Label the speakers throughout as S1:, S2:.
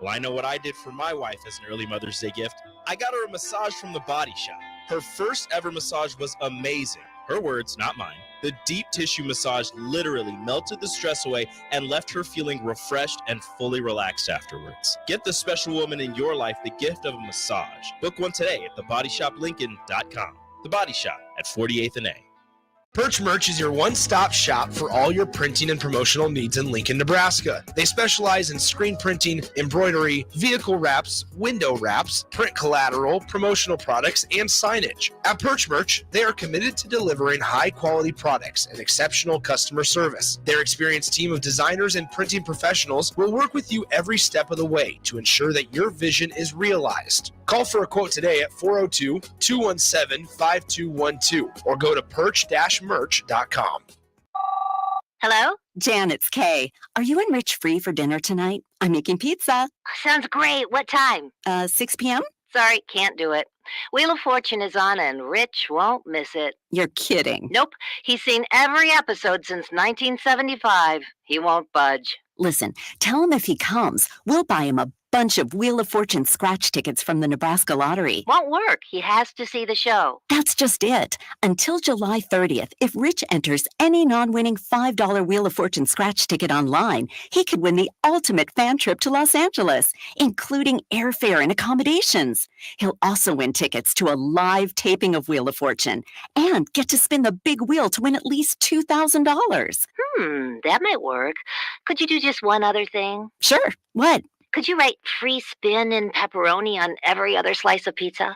S1: Well, I know what I did for my wife as an early Mother's Day gift. I got her a massage from the Body Shop. Her first ever massage was amazing. Her words, not mine. The deep tissue massage literally melted the stress away and left her feeling refreshed and fully relaxed afterwards. Get the special woman in your life the gift of a massage. Book one today at thebodyshoplincoln.com. The Body Shop at 48th and A.
S2: Perch Merch is your one-stop shop for all your printing and promotional needs in Lincoln, Nebraska. They specialize in screen printing, embroidery, vehicle wraps, window wraps, print collateral, promotional products, and signage. At Perch Merch, they are committed to delivering high-quality products and exceptional customer service. Their experienced team of designers and printing professionals will work with you every step of the way to ensure that your vision is realized. Call for a quote today at 402-217-5212 or go to perch-merch.com.
S3: Hello?
S4: Jan, it's Kay. Are you and Rich free for dinner tonight? I'm making pizza.
S3: Sounds great. What time?
S4: 6 p.m.?
S3: Sorry, can't do it. Wheel of Fortune is on and Rich won't miss it.
S4: You're kidding.
S3: Nope. He's seen every episode since 1975. He won't budge.
S4: Listen, tell him if he comes, we'll buy him a bunch of Wheel of Fortune scratch tickets from the Nebraska Lottery.
S3: Won't work. He has to see the show.
S4: That's just it. Until July 30th, if Rich enters any non-winning $5 Wheel of Fortune scratch ticket online, he could win the ultimate fan trip to Los Angeles, including airfare and accommodations. He'll also win tickets to a live taping of Wheel of Fortune and get to spin the big wheel to win at least $2,000.
S3: That might work. Could you do just one other thing?
S4: Sure. What?
S3: Could you write free spin and pepperoni on every other slice of pizza?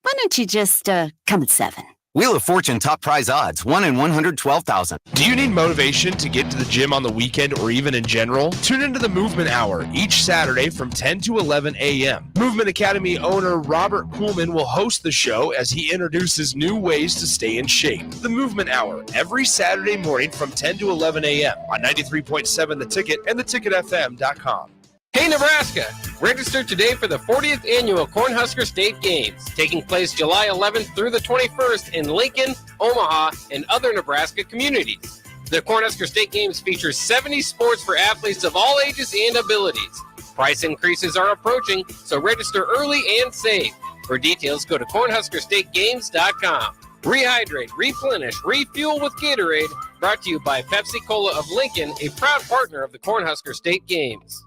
S4: Why don't you just come at 7?
S5: Wheel of Fortune top prize odds, 1 in 112,000.
S2: Do you need motivation to get to the gym on the weekend or even in general? Tune into the Movement Hour each Saturday from 10 to 11 a.m. Movement Academy owner Robert Kuhlman will host the show as he introduces new ways to stay in shape. The Movement Hour, every Saturday morning from 10 to 11 a.m. on 93.7 The Ticket and theticketfm.com.
S6: Hey Nebraska! Register today for the 40th Annual Cornhusker State Games, taking place July 11th through the 21st in Lincoln, Omaha, and other Nebraska communities. The Cornhusker State Games features 70 sports for athletes of all ages and abilities. Price increases are approaching, so register early and save. For details, go to cornhuskerstategames.com. Rehydrate, replenish, refuel with Gatorade, brought to you by Pepsi Cola of Lincoln, a proud partner of the Cornhusker State Games.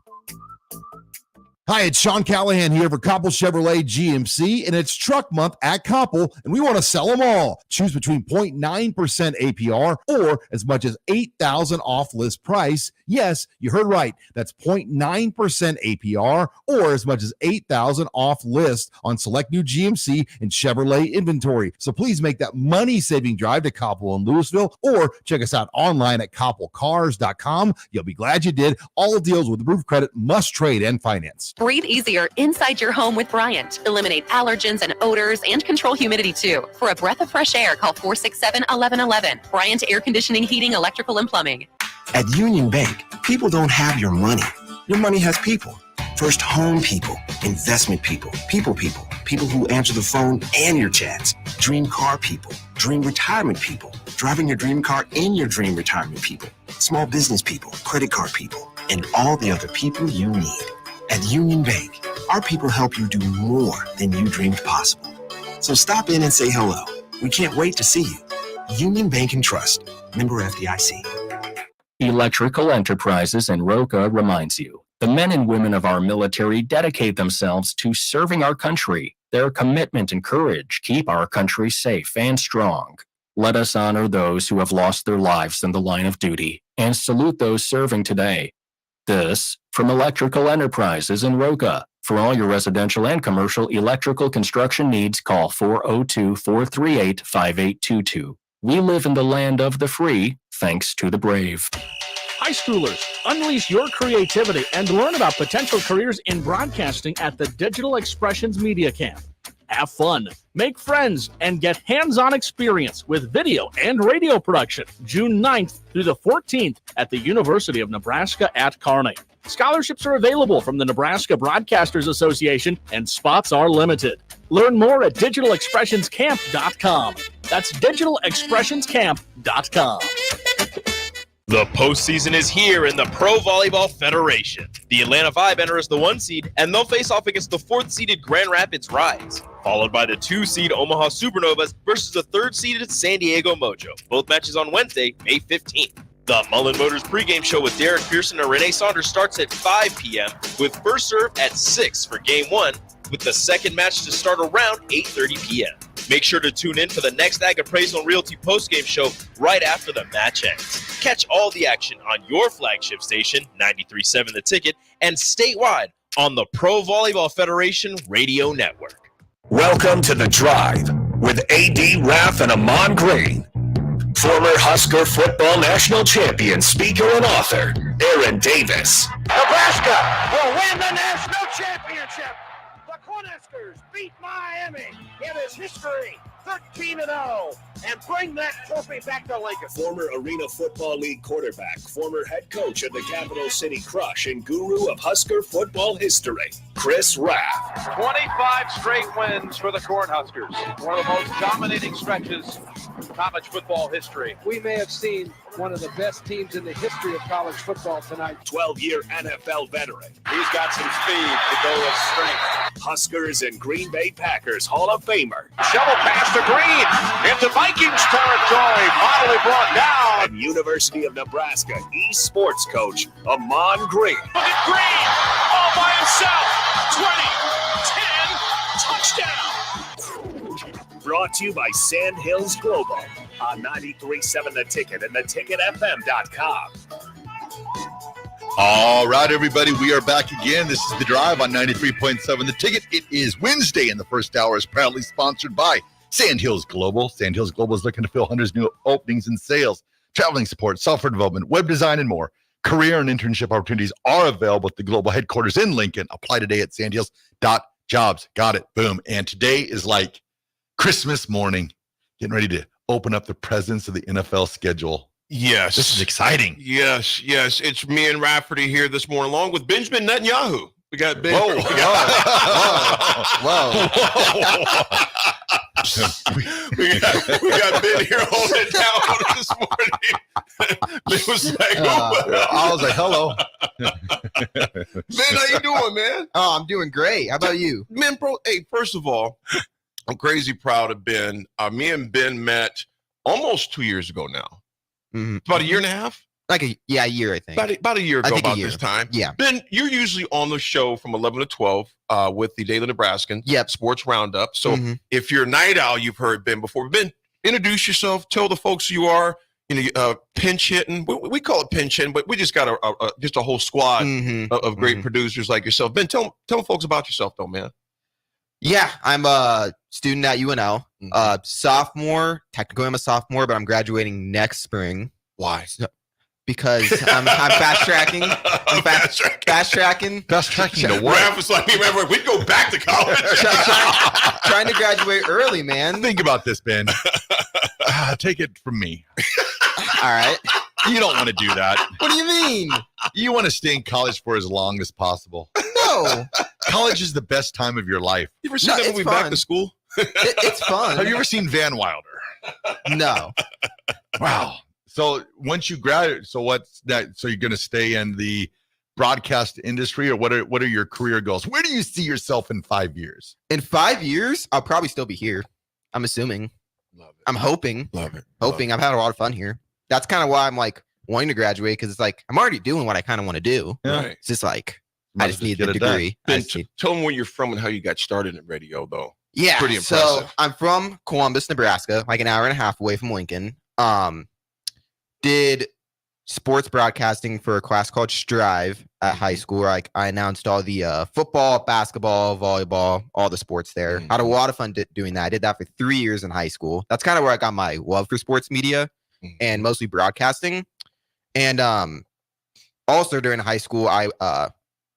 S7: Hi, it's Sean Callahan here for Koppel Chevrolet GMC, and it's truck month at Koppel, and we want to sell them all. Choose between 0.9% APR or as much as $8,000 off list price. Yes, you heard right. That's 0.9% APR or as much as $8,000 off list on select new GMC and Chevrolet inventory. So please make that money-saving drive to Koppel in Louisville or check us out online at koppelcars.com. You'll be glad you did. All deals with roof credit, must trade, and finance.
S8: Breathe easier inside your home with Bryant. Eliminate allergens and odors and control humidity too. For a breath of fresh air, call 467-1111. Bryant Air Conditioning, Heating, Electrical, and Plumbing.
S9: At Union Bank, people don't have your money. Your money has people. First home people, investment people, people who answer the phone and your chats, dream car people, dream retirement people, driving your dream car in your dream retirement people, small business people, credit card people, and all the other people you need. At Union Bank, our people help you do more than you dreamed possible. So stop in and say hello. We can't wait to see you. Union Bank and Trust. Member FDIC.
S10: Electrical Enterprises in Roca reminds you, the men and women of our military dedicate themselves to serving our country. Their commitment and courage keep our country safe and strong. Let us honor those who have lost their lives in the line of duty and salute those serving today. This from Electrical Enterprises in Roca. For all your residential and commercial electrical construction needs, call 402-438-5822. We live in the land of the free, thanks to the brave.
S11: High schoolers, unleash your creativity and learn about potential careers in broadcasting at the Digital Expressions Media Camp. Have fun, make friends, and get hands-on experience with video and radio production June 9th through the 14th at the University of Nebraska at Kearney. Scholarships are available from the Nebraska Broadcasters Association, and spots are limited. Learn more at digitalexpressionscamp.com. That's digitalexpressionscamp.com.
S1: The postseason is here in the Pro Volleyball Federation. The Atlanta Vibe enters the 1 seed, and they'll face off against the 4th-seeded Grand Rapids Rise, followed by the 2-seed Omaha Supernovas versus the 3rd-seeded San Diego Mojo. Both matches on Wednesday, May 15th. The Mullen Motors pregame show with Derek Pearson and Renee Saunders starts at 5 p.m. with first serve at 6 for Game 1, with the second match to start around 8:30 p.m. Make sure to tune in for the next Ag Appraisal and Realty postgame show right after the match ends. Catch all the action on your flagship station, 93.7 The Ticket, and statewide on the Pro Volleyball Federation Radio Network.
S12: Welcome to The Drive with AD Raff and Ahman Green. Former Husker football national champion, speaker, and author, Aaron Davis.
S13: Nebraska will win the national championship. The Cornhuskers beat Miami. It is history, 13-0, and bring that trophy back to Lincoln.
S12: Former Arena Football League quarterback, former head coach of the Capital City Crush, and guru of Husker football history, Chris Raff.
S14: 25 straight wins for the Cornhuskers. One of the most dominating stretches in college football history.
S15: We may have seen one of the best teams in the history of college football tonight.
S12: 12-year NFL veteran.
S14: He's got some speed to go with strength.
S12: Huskers and Green Bay Packers Hall of Famer.
S14: Shovel pass to Green into Vikings territory. Finally brought down.
S12: And University of Nebraska eSports coach, Ahman Green.
S14: Look at Green all by himself. 20, 10, touchdown.
S12: Brought to you by Sand Hills Global on 93.7 The Ticket and theticketfm.com.
S16: All right, everybody, we are back again. This is The Drive on 93.7 The Ticket. It is Wednesday, and the first hour is proudly sponsored by Sand Hills Global. Sand Hills Global is looking to fill hundreds of new openings in sales, traveling support, software development, web design, and more. Career and internship opportunities are available at the global headquarters in Lincoln. Apply today at sandhills.jobs. Got it. Boom. And today is like Christmas morning, getting ready to open up the presents of the NFL schedule.
S17: Yes.
S16: This is exciting.
S17: Yes. It's me and Rafferty here this morning, along with Benjamin Netanyahu. We got Ben.
S16: Whoa.
S17: we got Ben here holding it down this morning. Ben was like,
S18: I was like, hello.
S17: Ben, how you doing, man?
S18: Oh, I'm doing great. How about you?
S17: Man, bro, hey, first of all, I'm crazy proud of Ben. Me and Ben met almost 2 years ago now.
S18: Mm-hmm.
S17: About a year and a half?
S18: A year, I think.
S17: About a year ago, about this time.
S18: Yeah.
S17: Ben, you're usually on the show from 11 to 12 with the Daily Nebraskan Sports Roundup. So if you're a night owl, you've heard Ben before. Ben, introduce yourself. Tell the folks who you are. Pinch hitting. We call it pinch hitting, but we just got a whole squad of great producers like yourself. Ben, tell folks about yourself, though, man.
S18: Yeah, I'm a student at UNL. Sophomore. Technically, I'm a sophomore, but I'm graduating next spring.
S17: Why?
S18: Because I'm fast tracking. Fast tracking
S17: to what? Raff was like, remember, we'd go back to college.
S18: trying to graduate early, man.
S16: Think about this, Ben. Take it from me.
S18: All right.
S16: You don't want to do that.
S18: What do you mean?
S16: You want to stay in college for as long as possible.
S18: No.
S16: College is the best time of your life.
S17: You ever seen that movie Back to School?
S18: It's fun.
S16: Have you ever seen Van Wilder?
S18: No.
S16: Wow. So once you graduate, so what's that? So you're going to stay in the broadcast industry, or what are your career goals? Where do you see yourself in 5 years?
S18: In 5 years, I'll probably still be here. I'm assuming.
S17: Love it.
S18: I'm hoping.
S17: Love it.
S18: Hoping. I've had a lot of fun here. That's kind of why I'm like wanting to graduate, because it's like I'm already doing what I kind of want to do.
S17: Yeah. Right.
S18: It's just like I just need the degree.
S17: Ben, tell them where you're from and how you got started in radio, though.
S18: Yeah,
S17: pretty impressive.
S18: So I'm from Columbus, Nebraska, like an hour and a half away from Lincoln. Did sports broadcasting for a class called Strive at high school. Where I announced all the football, basketball, volleyball, all the sports there. Had a lot of fun doing that. I did that for 3 years in high school. That's kind of where I got my love for sports media and mostly broadcasting. And also during high school, I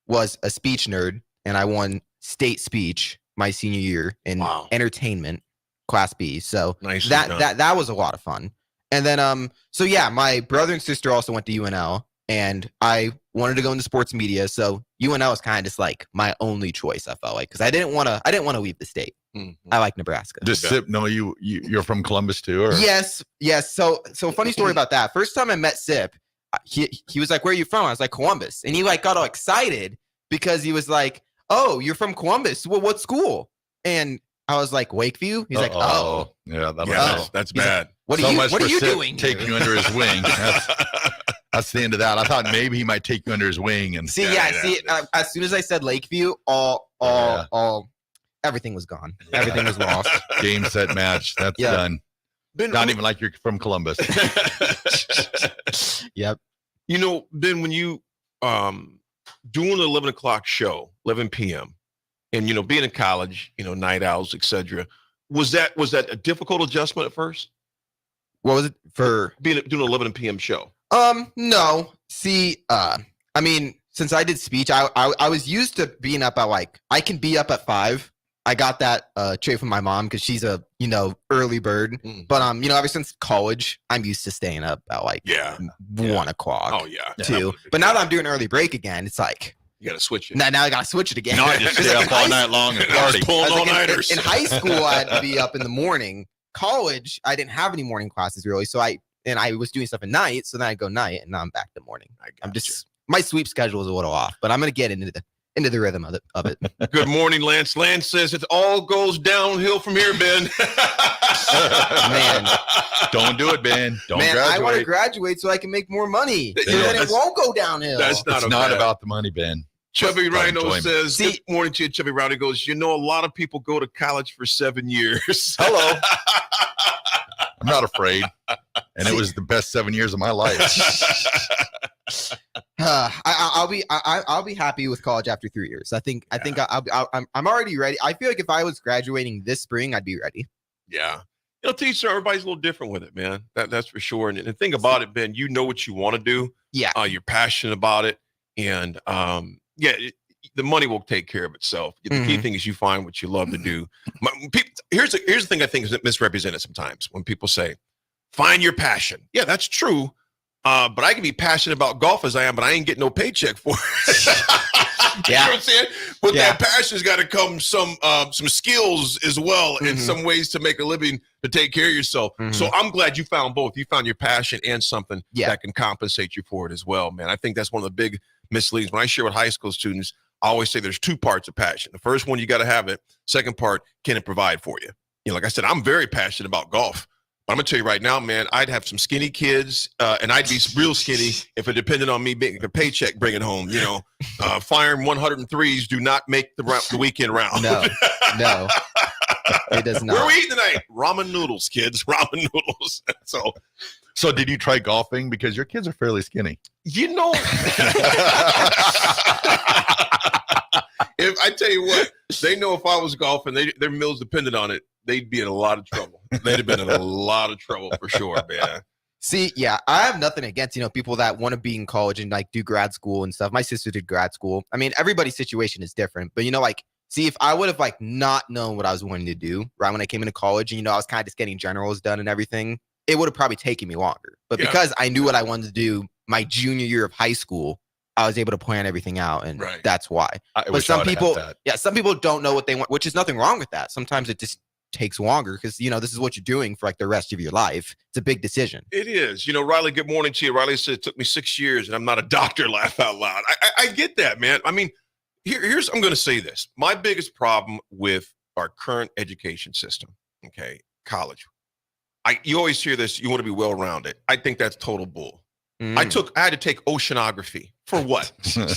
S18: was a speech nerd, and I won state speech my senior year in entertainment, class B. So that was a lot of fun. And then, so yeah, my brother and sister also went to UNL, and I wanted to go into sports media. So UNL was kind of just like my only choice. I felt like, because I didn't want to leave the state. I like Nebraska.
S16: Does Sip know you're from Columbus too? Or?
S18: Yes. So funny story about that. First time I met Sip, he was like, "Where are you from?" I was like, "Columbus," and he like got all excited because he was like, "Oh, you're from Columbus? Well, what school?" And I was like, "Wakeview." He's like, "Oh,
S16: yeah,
S17: that's bad.
S18: Like, what are you doing?
S16: Take you under his wing. That's the end of that. I thought maybe he might take you under his wing and
S18: see. As soon as I said Lakeview, all everything was gone. Everything was lost.
S16: Game, set, match. That's done. Not even like you're from Columbus.
S18: Yep.
S17: You know, Ben, when you doing the 11 o'clock show, 11 p.m., and you know, being in college, you know, night owls, etc., was that a difficult adjustment at first?
S18: What was it for
S17: doing an 11 p.m. show?
S18: No. See, I mean, since I did speech, I was used to being up at I can be up at 5. I got that trait from my mom because she's a early bird. But ever since college, I'm used to staying up at 1 o'clock.
S17: Oh yeah,
S18: 2. But now that I'm doing early break again, it's like
S17: you got to switch it.
S18: Now I got to switch it again.
S16: No, I just stay up all night long and party.
S17: Pulling all-nighters.
S18: In high school, I had to be up in the morning. College, I didn't have any morning classes really, so I was doing stuff at night. So then I go night, and now I'm back to morning. I'm just my sleep schedule is a little off, but I'm gonna get into the rhythm of it.
S17: Good morning, Lance. Lance says it all goes downhill from here, Ben.
S18: Man,
S16: don't do it, Ben. Don't
S18: man,
S16: graduate.
S18: I want to graduate so I can make more money. Then it won't go downhill.
S17: That's not.
S16: It's not about the money, Ben.
S17: Chubby Rhino says, good morning to you, Chubby Rhino. Goes, a lot of people go to college for 7 years.
S16: Hello. I'm not afraid. And it was the best 7 years of my life.
S18: I'll be happy with college after 3 years. I think I'm already ready. I feel like if I was graduating this spring, I'd be ready.
S17: Yeah. Teacher, everybody's a little different with it, man. That's for sure. And the thing about it, Ben, you know what you want to do.
S18: Yeah.
S17: You're passionate about it. And the money will take care of itself. The key thing is you find what you love to do. Here's the thing I think is misrepresented sometimes when people say, find your passion. Yeah, that's true. But I can be passionate about golf as I am, but I ain't getting no paycheck for it. You know what I'm saying? But that passion's got to come some skills as well and some ways to make a living to take care of yourself. So I'm glad you found both. You found your passion and something that can compensate you for it as well, man. I think that's one of the big misleadings. When I share with high school students, I always say there's 2 parts of passion. The first one, you got to have it. Second part, can it provide for you? Like I said, I'm very passionate about golf. But I'm going to tell you right now, man, I'd have some skinny kids, and I'd be real skinny if it depended on me making a paycheck bringing home. Firing 103s do not make the weekend round.
S18: No, it does not.
S17: Where are we eating tonight? Ramen noodles, kids. Ramen noodles.
S16: So did you try golfing? Because your kids are fairly skinny.
S17: If I tell you what, they know if I was golfing, their meals depended on it, they'd be in a lot of trouble. They'd have been in a lot of trouble for sure, man.
S18: See, yeah, I have nothing against, people that want to be in college and do grad school and stuff. My sister did grad school. I mean, everybody's situation is different, but see, if I would have not known what I was wanting to do right when I came into college and, I was kind of just getting generals done and everything, it would have probably taken me longer. But because I knew what I wanted to do my junior year of high school, I was able to plan everything out, and that's why. But some people don't know what they want, which is nothing wrong with that. Sometimes it just takes longer because, this is what you're doing for the rest of your life. It's a big decision.
S17: It is. Riley, good morning to you. Riley said it took me 6 years and I'm not a doctor. Laugh out loud. I get that, man. I mean, here's, I'm going to say this. My biggest problem with our current education system, college. You always hear this, you want to be well-rounded. I think that's total bull. I had to take oceanography. For what?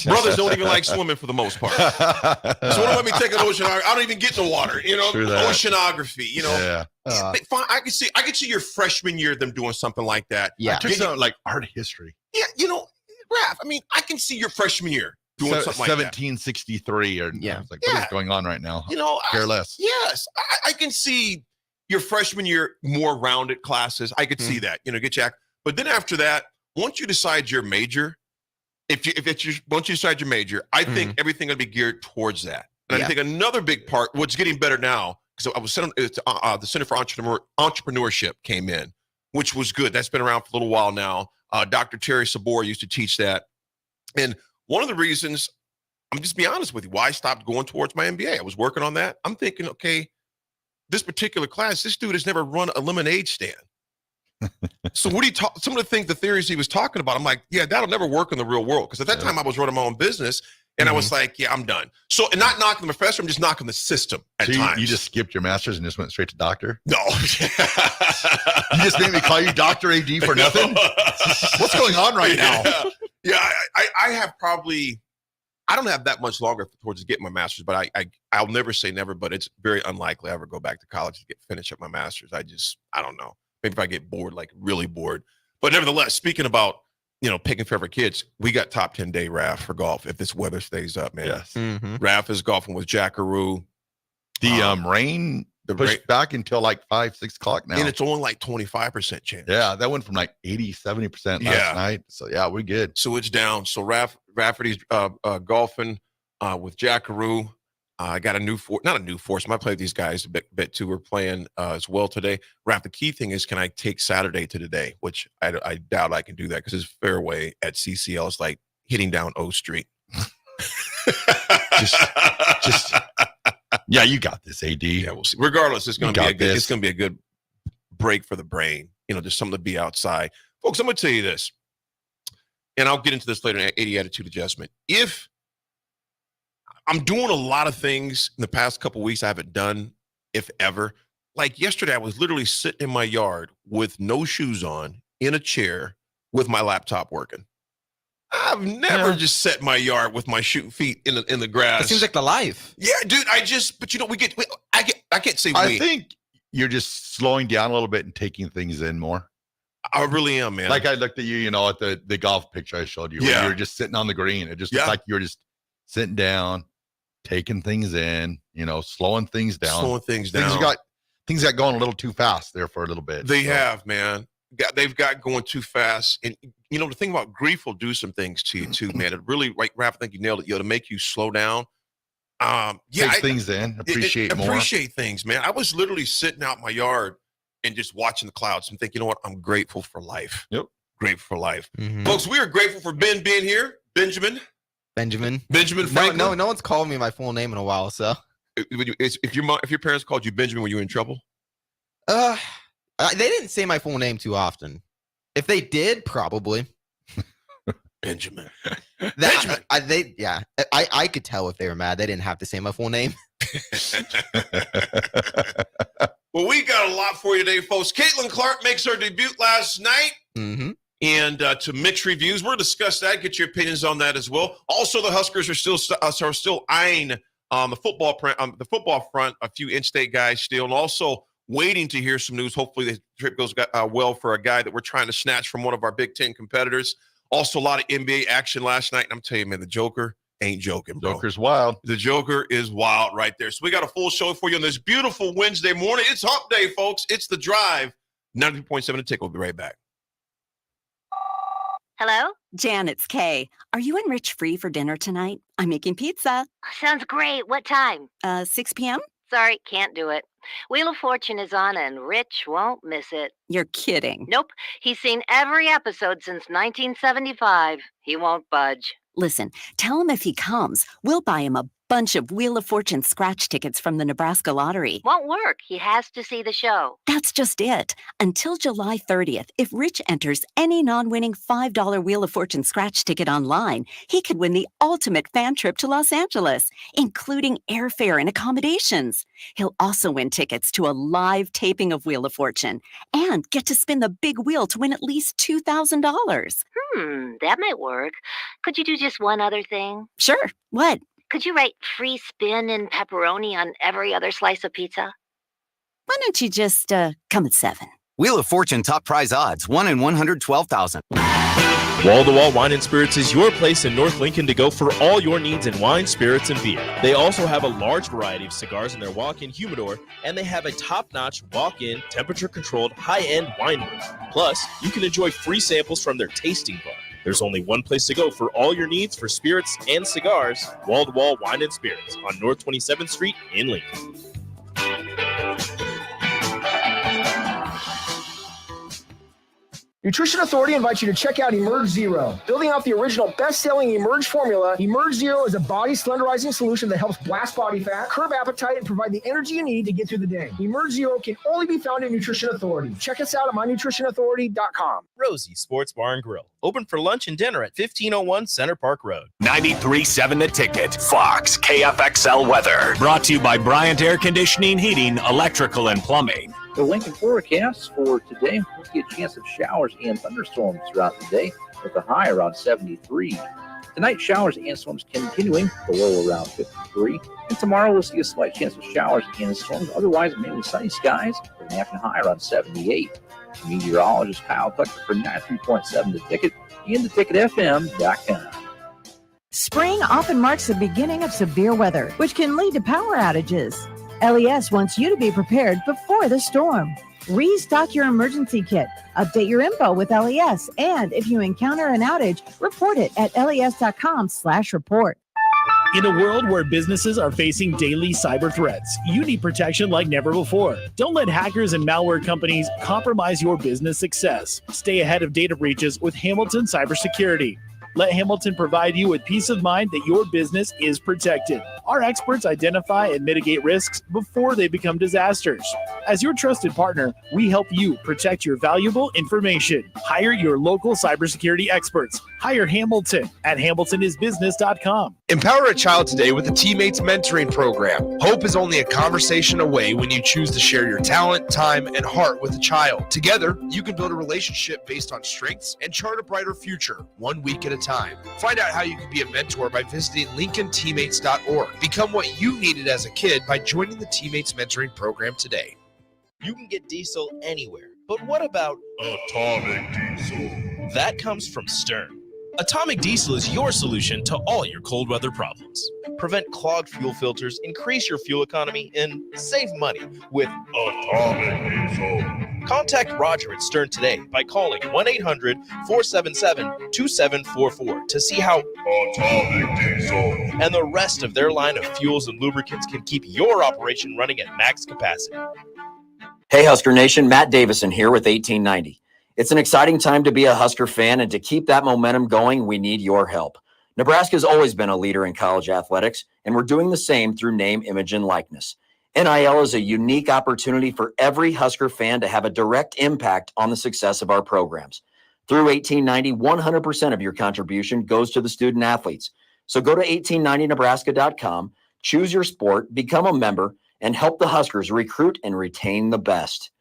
S17: Brothers don't even like swimming for the most part. So don't let me take an oceanography. I don't even get in the water. Oceanography. I can see your freshman year them doing something like that.
S16: Yeah, something like art history.
S17: Yeah, Raff. I mean, I can see your freshman year doing something like that.
S16: 1763, or what is going on right now? Care less.
S17: Yes, I can see your freshman year more rounded classes. I could see that. Get you. But then after that, once you decide your major. Once you decide your major, I think everything will be geared towards that. And I think another big part, what's getting better now, because I was sent the Center for Entrepreneurship came in, which was good. That's been around for a little while now. Dr. Terry Sabor used to teach that. And one of the reasons, I'm just be honest with you, why I stopped going towards my MBA. I was working on that. I'm thinking, this particular class, this dude has never run a lemonade stand. So what do you talk? Some of the theories he was talking about, I'm like, yeah, that'll never work in the real world. Because at that time I was running my own business, and I was like, yeah, I'm done. So, and not knocking the professor, I'm just knocking the system at times.
S16: You just skipped your master's and just went straight to doctor?
S17: No.
S16: You just made me call you Dr. AD for nothing? What's going on right now?
S17: Yeah, I have probably, I don't have that much longer towards getting my master's, but I'll never say never, but it's very unlikely I ever go back to college to finish up my master's. I don't know. Maybe if I get bored, like really bored. But nevertheless, speaking about, picking for our kids, we got top 10 day Raff for golf if this weather stays up, man.
S16: Yes.
S17: Raff is golfing with Jackaroo.
S16: The rain pushed back until like 5, 6 o'clock now.
S17: And it's only like 25% chance.
S16: Yeah, that went from like 80, 70% last night. So yeah, we're good.
S17: So it's down. So Rafferty's golfing with Jackaroo. I got a new not a new force. I play with these guys a bit too. We're playing as well today. Raff, the key thing is, can I take Saturday to today? Which I doubt I can do that because his fairway at CCL is like hitting down O Street.
S16: just yeah, you got this, AD.
S17: Yeah, we'll see. Regardless, it's going to be a good break for the brain. Just something to be outside, folks. I'm going to tell you this, and I'll get into this later in 80 attitude adjustment. If I'm doing a lot of things in the past couple of weeks I haven't done, if ever. Like yesterday, I was literally sitting in my yard with no shoes on, in a chair, with my laptop working. I've never just sat in my yard with my feet in the grass.
S18: It seems like the life.
S17: Yeah, dude. I can't say
S16: I think you're just slowing down a little bit and taking things in more.
S17: I really am, man.
S16: Like I looked at you, at the golf picture I showed you. Where you were just sitting on the green. It just looked like you were just sitting down, taking things in, slowing things down. Things got going a little too fast there for a little bit.
S17: They have, man. They've got going too fast. And, the thing about grief will do some things to you, too, man. It really, like Raff, I think you nailed it, to make you slow down.
S16: Take things in, appreciate more.
S17: Appreciate things, man. I was literally sitting out in my yard and just watching the clouds and thinking, you know what? I'm grateful for life.
S16: Yep.
S17: Grateful for life. Folks, we are grateful for Ben being here. Benjamin Franklin.
S18: No one's called me my full name in a while, so.
S17: If your parents called you Benjamin, were you in trouble?
S18: They didn't say my full name too often. If they did, probably.
S17: Benjamin.
S18: I could tell if they were mad. They didn't have to say my full name.
S17: Well, we got a lot for you today, folks. Caitlin Clark makes her debut last night. And to mixed reviews, we'll discuss that. Get your opinions on that as well. Also, the Huskers are still eyeing the football front. A few in-state guys still, and also waiting to hear some news. Hopefully, the trip goes well for a guy that we're trying to snatch from one of our Big Ten competitors. Also, a lot of NBA action last night. And I'm telling you, man, the Joker ain't joking, bro.
S16: Joker's wild.
S17: The Joker is wild right there. So we got a full show for you on this beautiful Wednesday morning. It's hump day, folks. It's The Drive. 93.7 The Tick. We'll be right back.
S4: Hello? Jan, it's Kay. Are you and Rich free for dinner tonight? I'm making pizza.
S3: Sounds great. What time?
S4: 6 p.m.?
S3: Sorry, can't do it. Wheel of Fortune is on and Rich won't miss it.
S4: You're kidding.
S3: Nope. He's seen every episode since 1975. He won't budge.
S4: Listen, tell him if he comes, we'll buy him a bunch of Wheel of Fortune scratch tickets from the Nebraska Lottery.
S3: Won't work. He has to see the show.
S4: That's just it. Until July 30th, if Rich enters any non-winning $5 Wheel of Fortune scratch ticket online, he could win the ultimate fan trip to Los Angeles, including airfare and accommodations. He'll also win tickets to a live taping of Wheel of Fortune and get to spin the big wheel to win at least $2,000.
S3: That might work. Could you do just one other thing?
S4: Sure. What?
S3: Could you write free spin and pepperoni on every other slice of pizza?
S4: Why don't you just come at 7?
S5: Wheel of Fortune top prize odds, 1 in 112,000.
S1: Wall-to-Wall Wine and Spirits is your place in North Lincoln to go for all your needs in wine, spirits, and beer. They also have a large variety of cigars in their walk-in humidor, and they have a top-notch walk-in, temperature-controlled, high-end wine room. Plus, you can enjoy free samples from their tasting bar. There's only one place to go for all your needs for spirits and cigars. Wall-to-Wall Wine and Spirits on North 27th Street in Lincoln.
S19: Nutrition Authority invites you to check out Emerge Zero. Building out the original best-selling Emerge formula, Emerge Zero is a body slenderizing solution that helps blast body fat, curb appetite, and provide the energy you need to get through the day. Emerge Zero can only be found at Nutrition Authority. Check us out at mynutritionauthority.com.
S1: Rosie Sports Bar and Grill. Open for lunch and dinner at 1501 Center Park Road.
S12: 93.7 The Ticket, Fox, KFXL weather. Brought to you by Bryant Air Conditioning, Heating, Electrical, and Plumbing.
S20: The Lincoln forecast for today, we'll see a chance of showers and thunderstorms throughout the day with a high around 73. Tonight, showers and storms continuing, the low around 53. And tomorrow, we'll see a slight chance of showers and storms. Otherwise, mainly sunny skies with an afternoon high around 78. Meteorologist Kyle Tucker for 93.7 The Ticket and theticketfm.com.
S21: Spring often marks the beginning of severe weather, which can lead to power outages. LES wants you to be prepared before the storm. Restock your emergency kit, update your info with LES, and if you encounter an outage, report it at les.com/report.
S11: In a world where businesses are facing daily cyber threats, you need protection like never before. Don't let hackers and malware companies compromise your business success. Stay ahead of data breaches with Hamilton Cybersecurity. Let Hamilton provide you with peace of mind that your business is protected. Our experts identify and mitigate risks before they become disasters. As your trusted partner, we help you protect your valuable information. Hire your local cybersecurity experts. Hire Hamilton at hamiltonisbusiness.com.
S2: Empower a child today with the Teammates Mentoring Program. Hope is only a conversation away when you choose to share your talent, time, and heart with a child. Together, you can build a relationship based on strengths and chart a brighter future, 1 week at a time. Find out how you can be a mentor by visiting LincolnTeammates.org. Become what you needed as a kid by joining the Teammates Mentoring Program today.
S1: You can get diesel anywhere, but what about Atomic Diesel? That comes from Stern. Atomic Diesel is your solution to all your cold weather problems. Prevent clogged fuel filters, increase your fuel economy, and save money with Atomic Diesel. Contact Roger at Stern today by calling 1-800-477-2744 to see how Atomic Diesel and the rest of their line of fuels and lubricants can keep your operation running at max capacity.
S22: Hey, Husker Nation, Matt Davison here with 1890. It's an exciting time to be a Husker fan, and to keep that momentum going, we need your help. Nebraska's always been a leader in college athletics, and we're doing the same through name, image, and likeness. NIL is a unique opportunity for every Husker fan to have a direct impact on the success of our programs. Through 1890, 100% of your contribution goes to the student athletes. So go to 1890nebraska.com, choose your sport, become a member, and help the Huskers recruit and retain the best.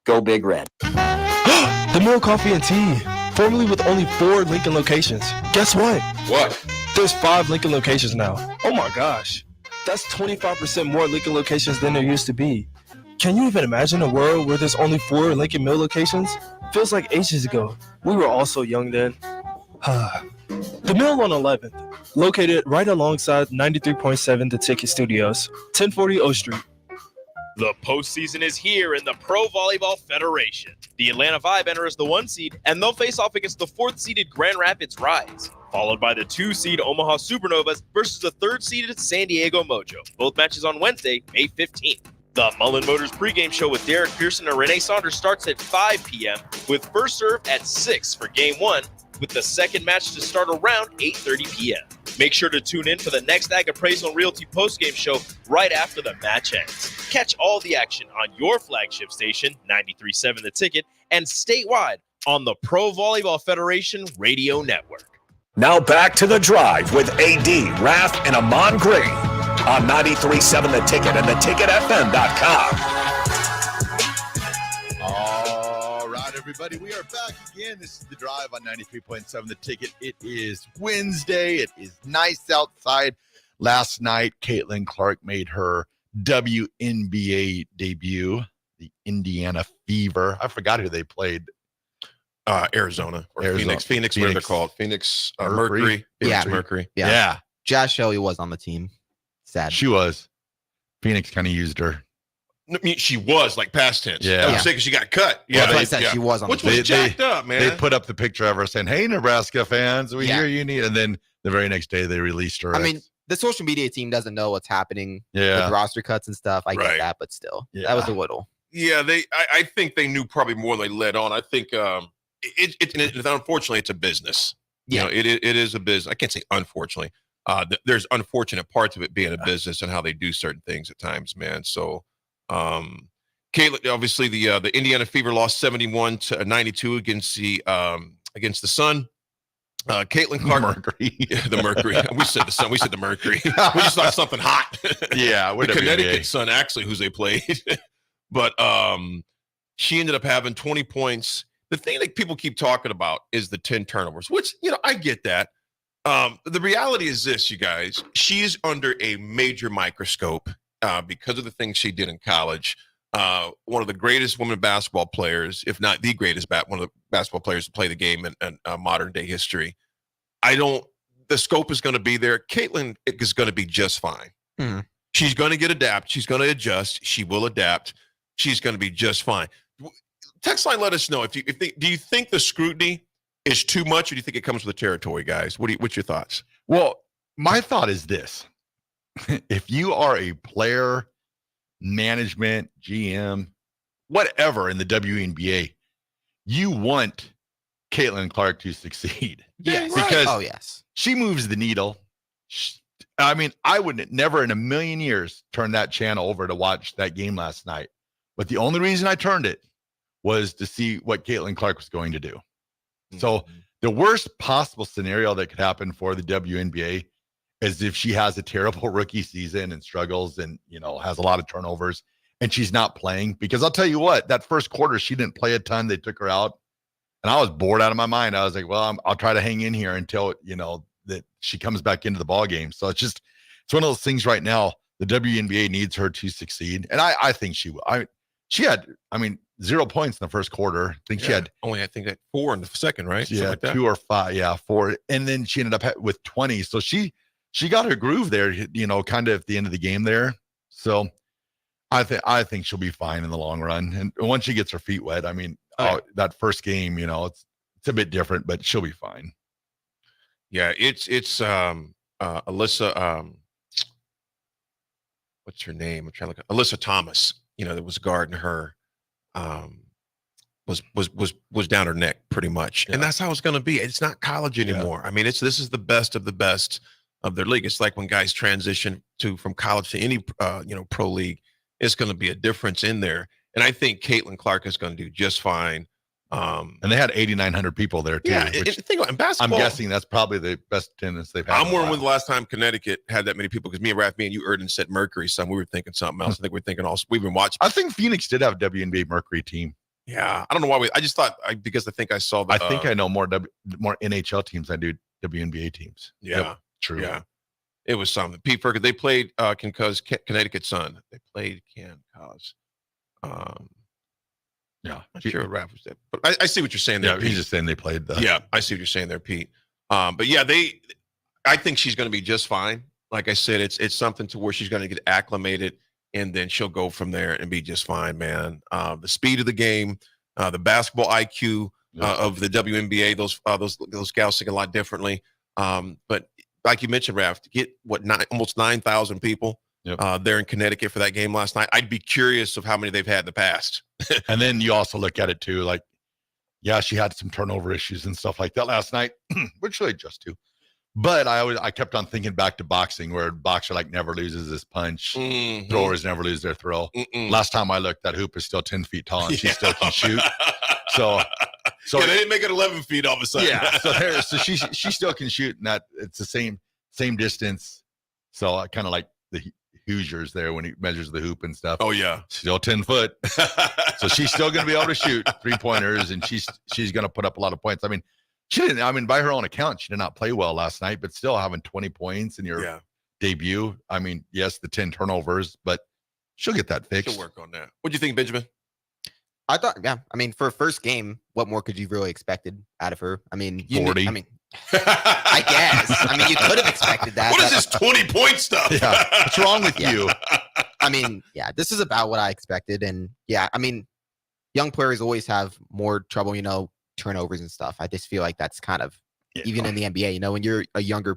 S22: Go Big Red.
S23: The Mill Coffee and Tea, formerly with only 4 Lincoln locations. Guess what?
S17: What?
S23: There's 5 Lincoln locations now. Oh my gosh. That's 25% more Lincoln locations than there used to be. Can you even imagine a world where there's only 4 Lincoln Mill locations? Feels like ages ago. We were all so young then. The Mill on 11th, located right alongside 93.7 The Ticket Studios, 1040 O Street.
S1: The postseason is here in the Pro Volleyball Federation. The Atlanta Vibe enters the 1 seed, and they'll face off against the 4th-seeded Grand Rapids Rise, followed by the 2-seed Omaha Supernovas versus the 3rd-seeded San Diego Mojo. Both matches on Wednesday, May 15th. The Mullen Motors pregame show with Derek Pearson and Renee Saunders starts at 5 p.m. with first serve at 6 for Game 1, with the second match to start around 8:30 p.m. Make sure to tune in for the next Ag Appraisal and Realty postgame show right after the match ends. Catch all the action on your flagship station, 93.7 The Ticket, and statewide on the Pro Volleyball Federation Radio Network.
S12: Now back to The Drive with AD, Raff, and Ahman Green on 93.7 The Ticket and theticketfm.com.
S16: All right, everybody, we are back again. This is The Drive on 93.7 The Ticket. It is Wednesday. It is nice outside. Last night, Caitlin Clark made her WNBA debut, the Indiana Fever. I forgot who they played.
S17: Arizona or Phoenix, whatever they're called. Phoenix Mercury.
S18: Yeah.
S17: Mercury.
S18: Yeah. Josh Shelley was on the team. Sad.
S16: She was. Phoenix kind of used her.
S17: I mean, she was like past tense.
S16: Yeah.
S17: I was saying she got cut.
S18: Yeah, well, she was on the
S17: team. Which was jacked up, man.
S16: They put up the picture of her saying, "Hey, Nebraska fans, we hear you need." And then the very next day, they released her.
S18: I mean, the social media team doesn't know what's happening
S16: with
S18: roster cuts and stuff. I get that, but still, that was a little.
S17: Yeah, I think they knew probably more than they let on. I think unfortunately, it's a business.
S18: Yeah.
S17: You know, it is a business. I can't say unfortunately. There's unfortunate parts of it being a business and how they do certain things at times, man. So, Caitlin, obviously the Indiana Fever lost 71-92 against the Sun. Caitlin Clark, the Mercury. We said the Sun. We said the Mercury. We just thought something hot.
S16: Yeah,
S17: the Connecticut Sun, actually, who they played. But she ended up having 20 points. The thing that people keep talking about is the 10 turnovers, which, I get that. The reality is this, you guys. She is under a major microscope because of the things she did in college. One of the greatest women basketball players, if not the greatest one of the basketball players to play the game in modern day history. The scope is going to be there. Caitlin is going to be just fine.
S18: Mm-hmm.
S17: She's going to adapt. She's going to adjust. She will adapt. She's going to be just fine. Text line, let us know do you think the scrutiny is too much, or do you think it comes with the territory, guys? What's your thoughts?
S16: Well, my thought is this. If you are a player, management, GM, whatever in the WNBA, you want Caitlin Clark to succeed.
S18: Yes.
S16: Because
S18: yes.
S16: She moves the needle. I would never in a million years turn that channel over to watch that game last night. But the only reason I turned it was to see what Caitlin Clark was going to do. Mm-hmm. So the worst possible scenario that could happen for the WNBA is if she has a terrible rookie season and struggles and, has a lot of turnovers and she's not playing. Because I'll tell you what, that first quarter, she didn't play a ton. They took her out and I was bored out of my mind. I was like, well, I'll try to hang in here until, that she comes back into the ball game. So it's one of those things right now. The WNBA needs her to succeed. And I think she will. She had 0 points in the first quarter. I think she had
S17: only 4 in the second, right?
S16: Yeah, like 2 or 5. Yeah, 4. And then she ended up with 20. So she got her groove there, kind of at the end of the game there. So I think she'll be fine in the long run. And once she gets her feet wet, that first game, it's a bit different, but she'll be fine.
S17: Yeah, it's Alyssa. What's her name? I'm trying to look. Alyssa Thomas. That was guarding her. Was down her neck pretty much, and that's how it's going to be. It's not college anymore. Yeah. This is the best of the best of their league. It's like when guys transition from college to any pro league. It's going to be a difference in there, and I think Caitlin Clark is going to do just fine.
S16: And they had 8,900 people there too.
S17: Yeah, think about basketball.
S16: I'm guessing that's probably the best attendance they've had.
S17: I'm wondering when the last time Connecticut had that many people, because me and Raff, and you, Erden, said Mercury. So we were thinking something else. I think we're thinking also we've been watching.
S16: I think Phoenix did have a WNBA Mercury team.
S17: Yeah, I don't know why I just thought because I think I saw the.
S16: I think I know more NHL teams than I do WNBA teams.
S17: Yeah,
S16: yep, true.
S17: Yeah, it was something. Pete Perkins. They played Connecticut Sun. They played Cause.
S16: Yeah,
S17: I'm sure Raff was there, but I see what you're saying there.
S16: Yeah,
S17: Pete.
S16: He's just saying they played.
S17: Yeah, I see what you're saying there, Pete. But yeah, I think she's going to be just fine. Like I said, it's something to where she's going to get acclimated, and then she'll go from there and be just fine, man. The speed of the game, the basketball IQ of the WNBA, those gals think a lot differently. But like you mentioned, Raff, to get almost 9,000 people. Yep. There in Connecticut for that game last night. I'd be curious of how many they've had in the past.
S16: And then you also look at it too, like, yeah, she had some turnover issues and stuff like that last night, which they adjust to. But I kept on thinking back to boxing, where a boxer never loses his punch, throwers never lose their throw. Last time I looked, that hoop is still 10 feet tall and she still can shoot. So
S17: they didn't make it 11 feet all of a sudden.
S16: Yeah, so she still can shoot, and that it's the same distance. So I kind of like the Hoosiers there when he measures the hoop and stuff.
S17: Oh yeah,
S16: still 10 foot. So she's still going to be able to shoot 3-pointers, and she's going to put up a lot of points. She didn't. By her own account, she did not play well last night, but still having 20 points in your debut. Yes, the 10 turnovers, but she'll get that fixed.
S17: She'll work on that. What do you think, Benjamin?
S18: I thought, for a first game, what more could you really expected out of her? 40. I guess. You could have expected that.
S17: What is this 20-point stuff?
S16: Yeah. What's wrong with you?
S18: This is about what I expected. And young players always have more trouble, turnovers and stuff. I just feel like that's kind of, even in the NBA, when you're a younger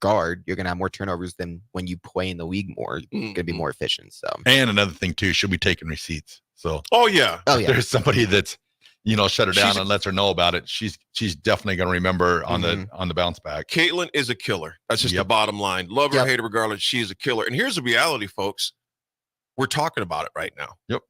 S18: guard, you're going to have more turnovers than when you play in the league more. You're going to be more efficient. So,
S16: and another thing too, she'll be taking receipts. So,
S17: oh yeah,
S16: there's somebody that's, shut her down and lets her know about it, she's definitely going to remember on the bounce back.
S17: Caitlin is a killer. That's just the bottom line. Love her, hate her, regardless. She is a killer. And here's the reality, folks. We're talking about it right now.
S16: Yep.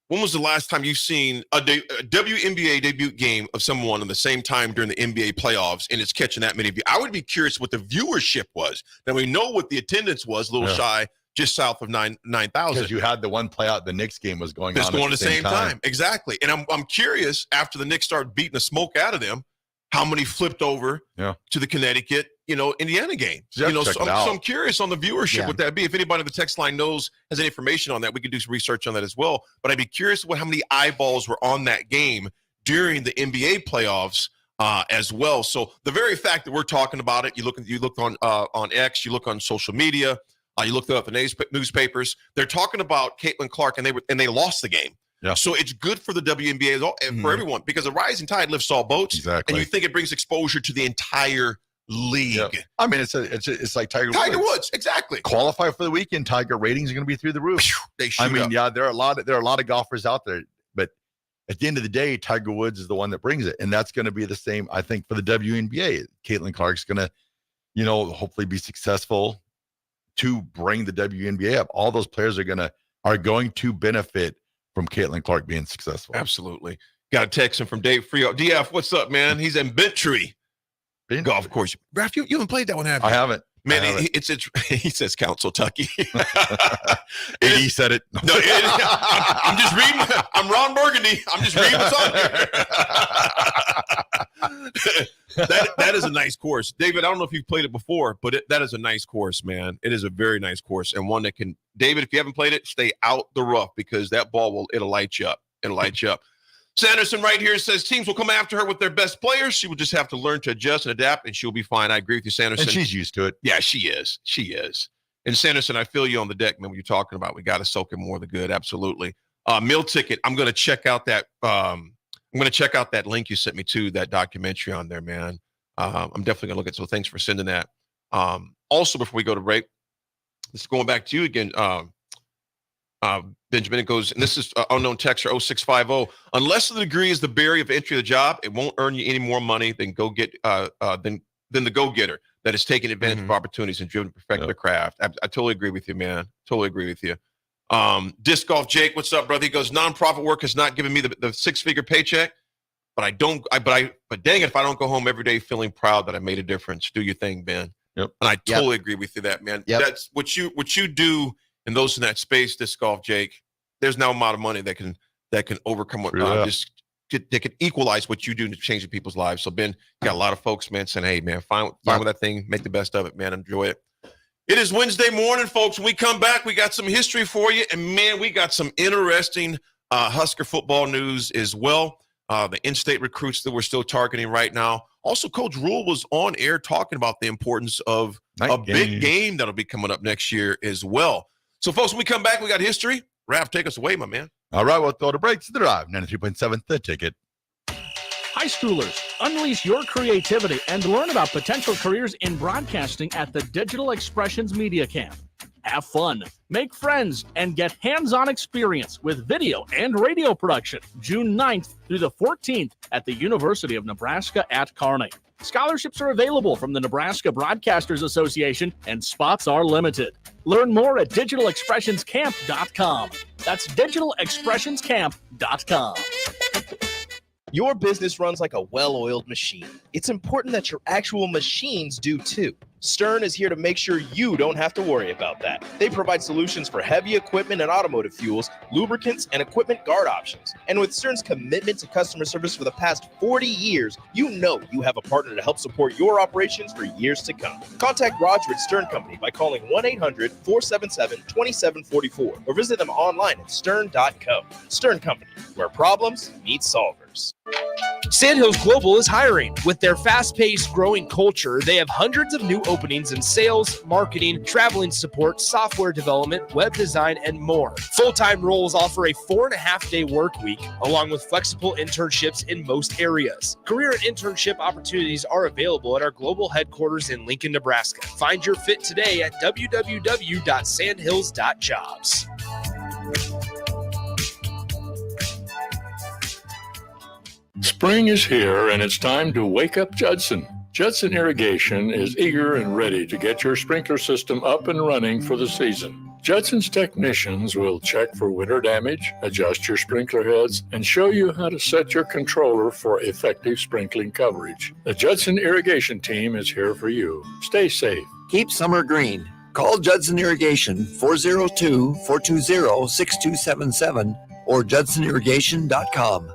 S17: When was the last time you've seen a WNBA debut game of someone in the same time during the NBA playoffs and it's catching that many views? I would be curious what the viewership was. Now, we know what the attendance was, a little shy, just south of 9,000.
S16: Because you had the one play out, the Knicks game was going on.
S17: It's going at the same time. Exactly. And I'm curious, after the Knicks started beating the smoke out of them, how many flipped over to the Connecticut, Indiana game. So I'm curious on the viewership. Would that be? If anybody on the text line has any information on that, we could do some research on that as well. But I'd be curious how many eyeballs were on that game during the NBA playoffs as well. So the very fact that we're talking about it, you look on X, you look on social media, you look up the newspapers. They're talking about Caitlin Clark, and they lost the game.
S16: Yeah.
S17: So it's good for the WNBA and for everyone, because a rising tide lifts all boats.
S16: Exactly.
S17: And you think it brings exposure to the entire league.
S16: Yep. I mean, it's like Tiger
S17: Woods. Exactly.
S16: Qualify for the weekend. Tiger ratings are going to be through the roof.
S17: They shoot up.
S16: There are a lot of golfers out there, but at the end of the day, Tiger Woods is the one that brings it, and that's going to be the same, I think, for the WNBA. Caitlin Clark's going to, hopefully be successful to bring the WNBA up. All those players are going to benefit from Caitlin Clark being successful.
S17: Absolutely. Got a text him from Dave Frio. DF, what's up, man? He's in Bentry golf course. Raff, you haven't played that one, have you?
S16: I haven't.
S17: Man, it's he says Council Tucky.
S16: He said it.
S17: No, I'm just reading. I'm Ron Burgundy. I'm just reading what's on there. That is a nice course. David, I don't know if you've played it before, but that is a nice course, man. It is a very nice course, and one that can, David, if you haven't played it, stay out the rough, because that ball it'll light you up. It'll light you up. Sanderson right here says teams will come after her with their best players. She will just have to learn to adjust and adapt, and she'll be fine. I agree with you, Sanderson.
S16: And she's used to it.
S17: Yeah, she is. She is. And Sanderson, I feel you on the deck, man, what you're talking about. We got to soak in more of the good. Absolutely. Meal ticket. I'm going to check out that. I'm going to check out that link you sent me to that documentary on there, man. I'm definitely going to look at it. So thanks for sending that. Also, before we go to break, this is going back to you again. Benjamin, it goes, and this is unknown texter 0650. Unless the degree is the barrier of entry to the job, it won't earn you any more money than than the go-getter that is taking advantage of opportunities and driven to perfect their craft. I totally agree with you, man. Totally agree with you. Disc Golf Jake, what's up, brother? He goes, nonprofit work has not given me the six-figure paycheck, but dang it if I don't go home every day feeling proud that I made a difference. Do your thing, Ben.
S16: Yep.
S17: And I totally agree with you that, man.
S18: Yep.
S17: That's what you do. And those in that space, Disc Golf Jake, there's no amount of money that can overcome what they can equalize what you do to changing people's lives. So Ben, you got a lot of folks, man, saying, hey, man, find with that thing, make the best of it, man, enjoy it. It is Wednesday morning, folks. When we come back, we got some history for you, and man, we got some interesting Husker football news as well. The in-state recruits that we're still targeting right now. Also, Coach Rule was on air talking about the importance of big game that'll be coming up next year as well. So, folks, when we come back, we got history. Raff, take us away, my man.
S16: All right, we'll throw the breaks to the drive. 93.7, The Ticket.
S11: High schoolers, unleash your creativity and learn about potential careers in broadcasting at the Digital Expressions Media Camp. Have fun, make friends, and get hands-on experience with video and radio production June 9th through the 14th at the University of Nebraska at Kearney. Scholarships are available from the Nebraska Broadcasters Association, and spots are limited. Learn more at digitalexpressionscamp.com. That's digitalexpressionscamp.com.
S1: Your business runs like a well-oiled machine. It's important that your actual machines do too. Stern is here to make sure you don't have to worry about that. They provide solutions for heavy equipment and automotive fuels, lubricants, and equipment guard options. And with Stern's commitment to customer service for the past 40 years, you know you have a partner to help support your operations for years to come. Contact Roger at Stern Company by calling 1-800-477-2744 or visit them online at stern.co. Stern Company, where problems meet solvers.
S2: Sandhills Global is hiring. With their fast-paced, growing culture, they have hundreds of new openings in sales, marketing, traveling support, software development, web design, and more. Full-time roles offer a 4.5-day work week, along with flexible internships in most areas. Career and internship opportunities are available at our global headquarters in Lincoln, Nebraska. Find your fit today at www.sandhills.jobs.
S6: Spring is here, and it's time to wake up Judson. Judson Irrigation is eager and ready to get your sprinkler system up and running for the season. Judson's technicians will check for winter damage, adjust your sprinkler heads, and show you how to set your controller for effective sprinkling coverage. The Judson Irrigation team is here for you. Stay safe.
S7: Keep summer green. Call Judson Irrigation 402-420-6277 or judsonirrigation.com.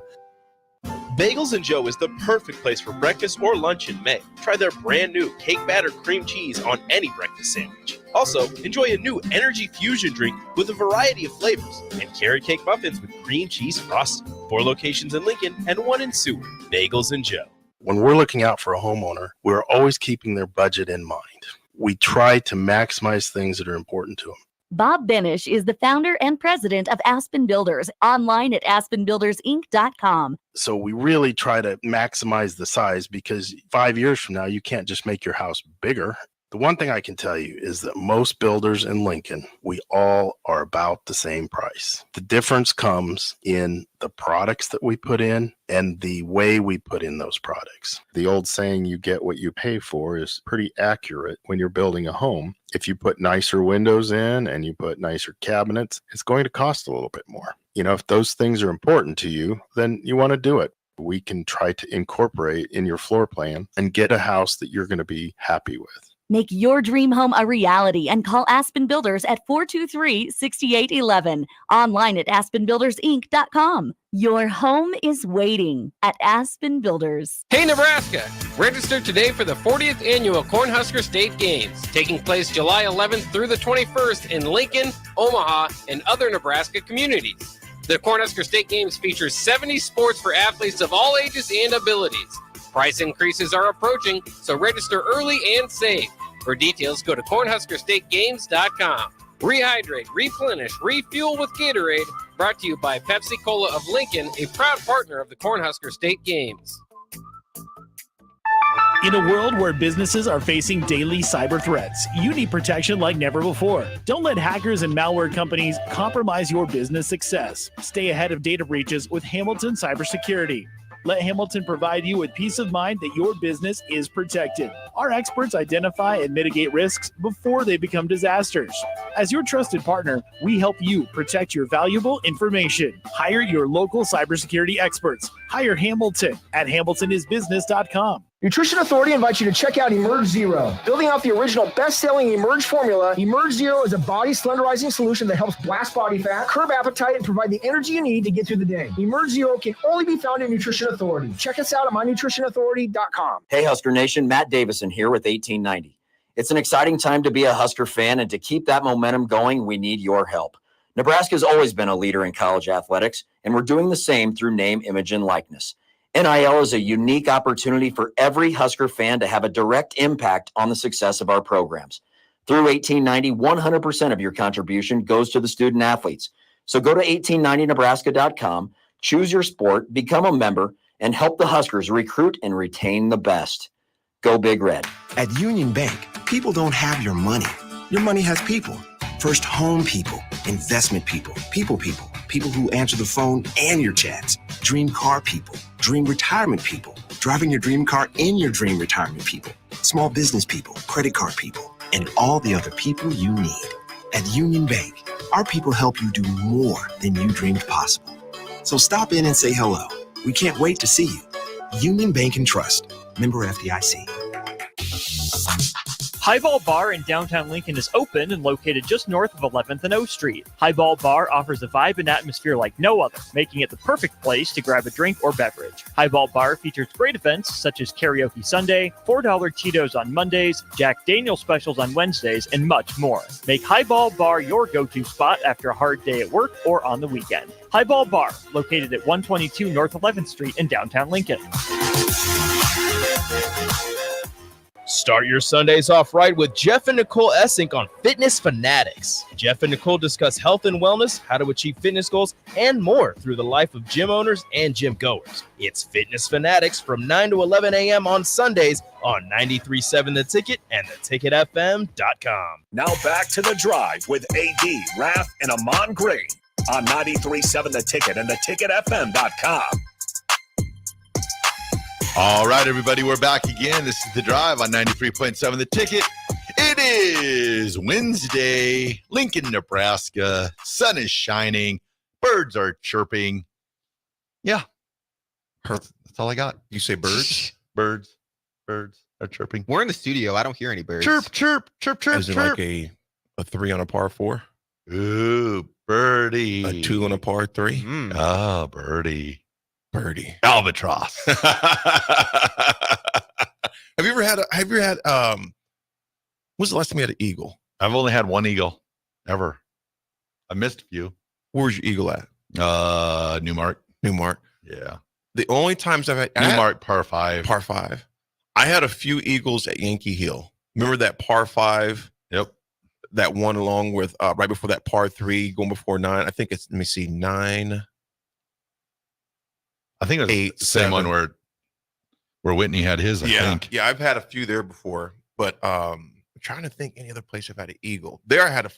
S1: Bagels and Joe is the perfect place for breakfast or lunch in May. Try their brand new cake batter cream cheese on any breakfast sandwich. Also, enjoy a new energy fusion drink with a variety of flavors and carrot cake muffins with cream cheese frosting. 4 locations in Lincoln and 1 in Seward. Bagels and Joe.
S8: When we're looking out for a homeowner, we're always keeping their budget in mind. We try to maximize things that are important to them.
S24: Bob Benish is the founder and president of Aspen Builders, online at aspenbuildersinc.com.
S8: So we really try to maximize the size because 5 years from now, you can't just make your house bigger. The one thing I can tell you is that most builders in Lincoln, we all are about the same price. The difference comes in the products that we put in and the way we put in those products. The old saying, you get what you pay for, is pretty accurate when you're building a home. If you put nicer windows in and you put nicer cabinets, it's going to cost a little bit more. You know, if those things are important to you, then you want to do it. We can try to incorporate in your floor plan and get a house that you're going to be happy with.
S24: Make your dream home a reality and call Aspen Builders at 423-6811. Online at aspenbuildersinc.com. Your home is waiting at Aspen Builders.
S25: Hey, Nebraska! Register today for the 40th Annual Cornhusker State Games, taking place July 11th through the 21st in Lincoln, Omaha, and other Nebraska communities. The Cornhusker State Games features 70 sports for athletes of all ages and abilities. Price increases are approaching, so register early and save. For details, go to cornhuskerstategames.com. Rehydrate, replenish, refuel with Gatorade. Brought to you by Pepsi Cola of Lincoln, a proud partner of the Cornhusker State Games.
S11: In a world where businesses are facing daily cyber threats, you need protection like never before. Don't let hackers and malware companies compromise your business success. Stay ahead of data breaches with Hamilton Cybersecurity. Let Hamilton provide you with peace of mind that your business is protected. Our experts identify and mitigate risks before they become disasters. As your trusted partner, we help you protect your valuable information. Hire your local cybersecurity experts. Hire Hamilton at hamiltonisbusiness.com.
S19: Nutrition Authority invites you to check out Emerge Zero. Building off the original best-selling Emerge formula, Emerge Zero is a body slenderizing solution that helps blast body fat, curb appetite, and provide the energy you need to get through the day. Emerge Zero can only be found in Nutrition Authority. Check us out at mynutritionauthority.com.
S22: Hey, Husker Nation, Matt Davison here with 1890. It's an exciting time to be a Husker fan, and to keep that momentum going, we need your help. Nebraska has always been a leader in college athletics, and we're doing the same through name, image, and likeness. NIL is a unique opportunity for every Husker fan to have a direct impact on the success of our programs. Through 1890, 100% of your contribution goes to the student athletes. So go to 1890nebraska.com, choose your sport, become a member, and help the Huskers recruit and retain the best. Go Big Red.
S9: At Union Bank, people don't have your money. Your money has people. First home people, investment people, people who answer the phone and your chats, dream car people, dream retirement people, driving your dream car in your dream retirement people, small business people, credit card people, and all the other people you need. At Union Bank, our people help you do more than you dreamed possible. So stop in and say hello. We can't wait to see you. Union Bank and Trust. Member FDIC.
S26: Highball Bar in downtown Lincoln is open and located just north of 11th and O Street. Highball Bar offers a vibe and atmosphere like no other, making it the perfect place to grab a drink or beverage. Highball Bar features great events such as Karaoke Sunday, $4 Cheetos on Mondays, Jack Daniel's specials on Wednesdays, and much more. Make Highball Bar your go-to spot after a hard day at work or on the weekend. Highball Bar, located at 122 North 11th Street in downtown Lincoln.
S1: Start your Sundays off right with Jeff and Nicole Essink on Fitness Fanatics. Jeff and Nicole discuss health and wellness, how to achieve fitness goals, and more through the life of gym owners and gym goers. It's Fitness Fanatics from 9 to 11 a.m. on Sundays on 93.7 The Ticket and theticketfm.com.
S12: Now back to The Drive with AD, Raff, and Ahman Green on 93.7 The Ticket and theticketfm.com.
S16: All right, everybody, we're back again. This is The Drive on 93.7 The Ticket. It is Wednesday, Lincoln, Nebraska. Sun is shining. Birds are chirping. Yeah. That's all I got.
S17: You say birds?
S16: Birds are chirping.
S18: We're in the studio. I don't hear any birds.
S16: Chirp, chirp, chirp, chirp,
S17: Is it
S16: chirp.
S17: like a 3 on a par 4?
S16: Ooh, birdie.
S17: A 2 on a par 3?
S16: Oh, birdie. Albatross.
S17: Have you ever had when's the last time you had an eagle?
S16: I've only had one eagle ever. I missed a few.
S17: Where's your eagle at?
S16: Newmark. Yeah.
S17: The only times I've had
S16: Newmark par 5.
S17: Par 5. I had a few eagles at Yankee Hill. Remember that par 5?
S16: Yep.
S17: That one along with right before that par 3 going before 9. I think it's 9.
S16: I think it was
S17: 8,
S16: the same
S17: 7.
S16: one where Whitney had his, I think.
S17: Yeah, I've had a few there before, but I'm trying to think any other place I've had an eagle. There I had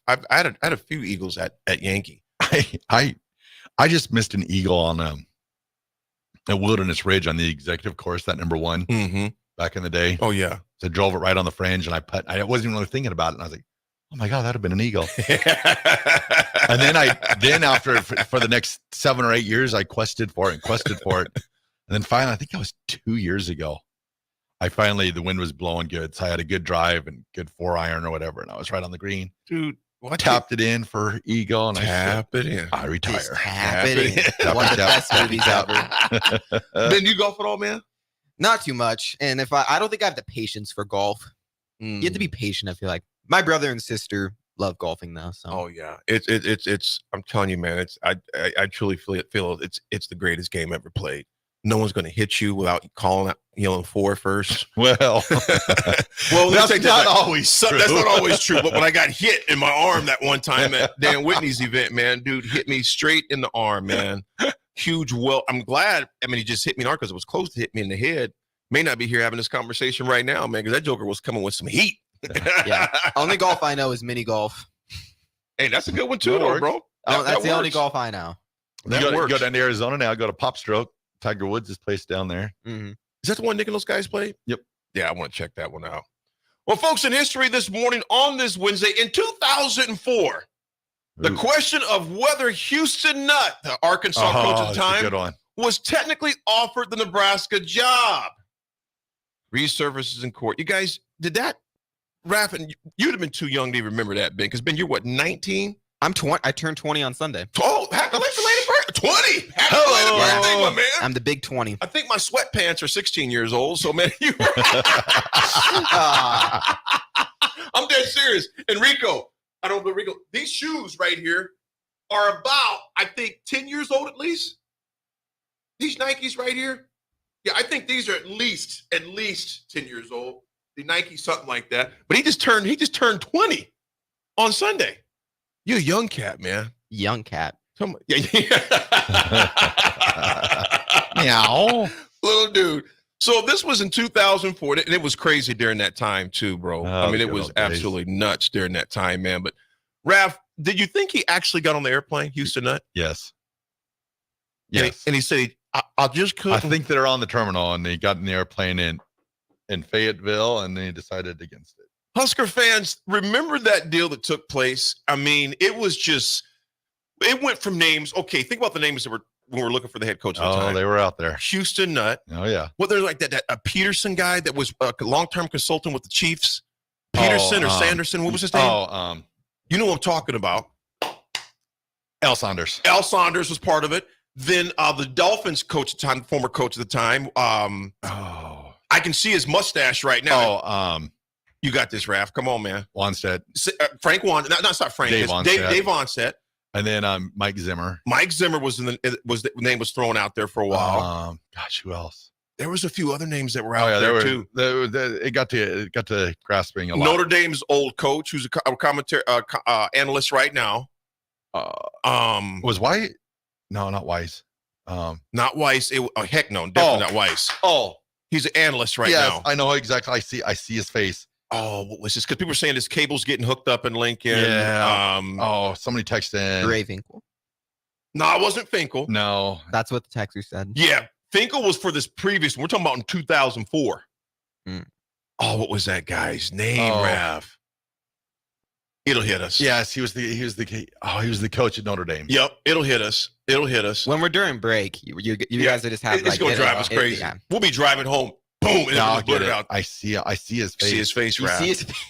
S17: a few eagles at Yankee.
S16: I just missed an eagle on at Wilderness Ridge on the executive course, that number 1 back in the day.
S17: Oh yeah.
S16: So I drove it right on the fringe and I wasn't even really thinking about it. And I was like, oh my God, that'd have been an eagle. And then after for the next 7 or 8 years, I quested for it. And then finally, I think it was 2 years ago. The wind was blowing good. So I had a good drive and good 4-iron or whatever. And I was right on the green.
S17: Dude,
S16: tapped it in for eagle. And
S17: Tap it in.
S16: I retire.
S18: Just tap it in. One of the best movies ever.
S17: Ben, you golf at all, man?
S18: Not too much. And if I don't think I have the patience for golf. You have to be patient, I feel like. My brother and sister love golfing though. So.
S17: Oh yeah, it's. I'm telling you, man. I truly feel it's the greatest game ever played. No one's going to hit you without yelling 4 first.
S16: Well,
S17: that's not always true. That's not always true. But when I got hit in my arm that one time at Dan Whitney's event, man, dude hit me straight in the arm, man. Huge welt. I'm glad. I mean, he just hit me in the arm because it was close to hit me in the head. May not be here having this conversation right now, man, because that joker was coming with some heat.
S18: Yeah. Only golf I know is mini golf.
S17: Hey, that's a good one too, though, bro.
S18: That's the only golf I know.
S16: You go down to Arizona now, go to Pop Stroke. Tiger Woods' place down there.
S18: Mm-hmm.
S17: Is that the one Nick and those guys played?
S16: Yep.
S17: Yeah, I want to check that one out. Well, folks, in history this morning on this Wednesday, in 2004, the question of whether Houston Nutt, the Arkansas coach at the time, was technically offered the Nebraska job. Resurfaces in court. You guys, did that? Raff, and you'd have been too young to remember that, Ben, because Ben, you're what, 19?
S18: I'm 20. I turned 20 on Sunday.
S17: Oh, happy belated birthday. 20. Happy belated birthday, my man.
S18: I'm the big 20.
S17: I think my sweatpants are 16 years old, so man, you I'm dead serious. Enrico, these shoes right here are about, I think, 10 years old at least. These Nikes right here. Yeah, I think these are at least 10 years old. The Nike, something like that. But he just turned 20 on Sunday. You're a young cat, man.
S18: Young cat.
S17: Come on. Yeah.
S16: Meow.
S17: Little dude. So this was in 2004, and it was crazy during that time too, bro. I mean, it was absolutely nuts during that time, man. But Raff, did you think he actually got on the airplane, Houston Nutt?
S16: Yes.
S17: And he said, I just couldn't.
S16: I think they're on the terminal, and they got in the airplane in Fayetteville, and they decided against it.
S17: Husker fans, remember that deal that took place? I mean, it went from names. Okay, think about the names that when we were looking for the head coach at the time.
S16: They were out there.
S17: Houston Nutt.
S16: Oh, yeah.
S17: Well, they're like that Peterson guy that was a long-term consultant with the Chiefs. Peterson or Sanderson. What was his name? You know what I'm talking about.
S16: Al Saunders.
S17: Al Saunders was part of it. Then the Dolphins coach at the time, former coach at the time. I can see his mustache right now. You got this, Raff. Come on, man.
S16: Wanstead.
S17: Frank Wanstead. No, it's not Frank.
S16: Dave Wanstead.
S17: Dave Wanstead.
S16: And then Mike Zimmer.
S17: Mike Zimmer was the name was thrown out there for a while.
S16: Gosh, who else?
S17: There was a few other names that were out there too.
S16: It got to grasping a lot.
S17: Notre Dame's old coach, who's a commentary analyst right now.
S16: Was White? No, not Weiss.
S17: Not Weiss. Heck no, definitely not Weiss. He's an analyst right now.
S16: I know exactly. I see his face.
S17: Oh, what was this? Because people were saying this cable's getting hooked up in Lincoln.
S16: Yeah. Somebody texted in.
S18: Ray Finkel.
S17: No, it wasn't Finkel.
S16: No.
S18: That's what the texter said.
S17: Yeah. Finkel was for this previous. We're talking about in 2004. Oh, what was that guy's name, Raff? It'll hit us.
S16: Yes, he was the coach at Notre Dame.
S17: Yep, it'll hit us.
S18: When we're during break, you guys are just having
S17: it's gonna drive us crazy. We'll be driving home. Boom, and
S16: I'll
S17: it'll blurt
S16: get
S17: it
S16: it
S17: out.
S16: I see his face.
S17: See his face, Raff.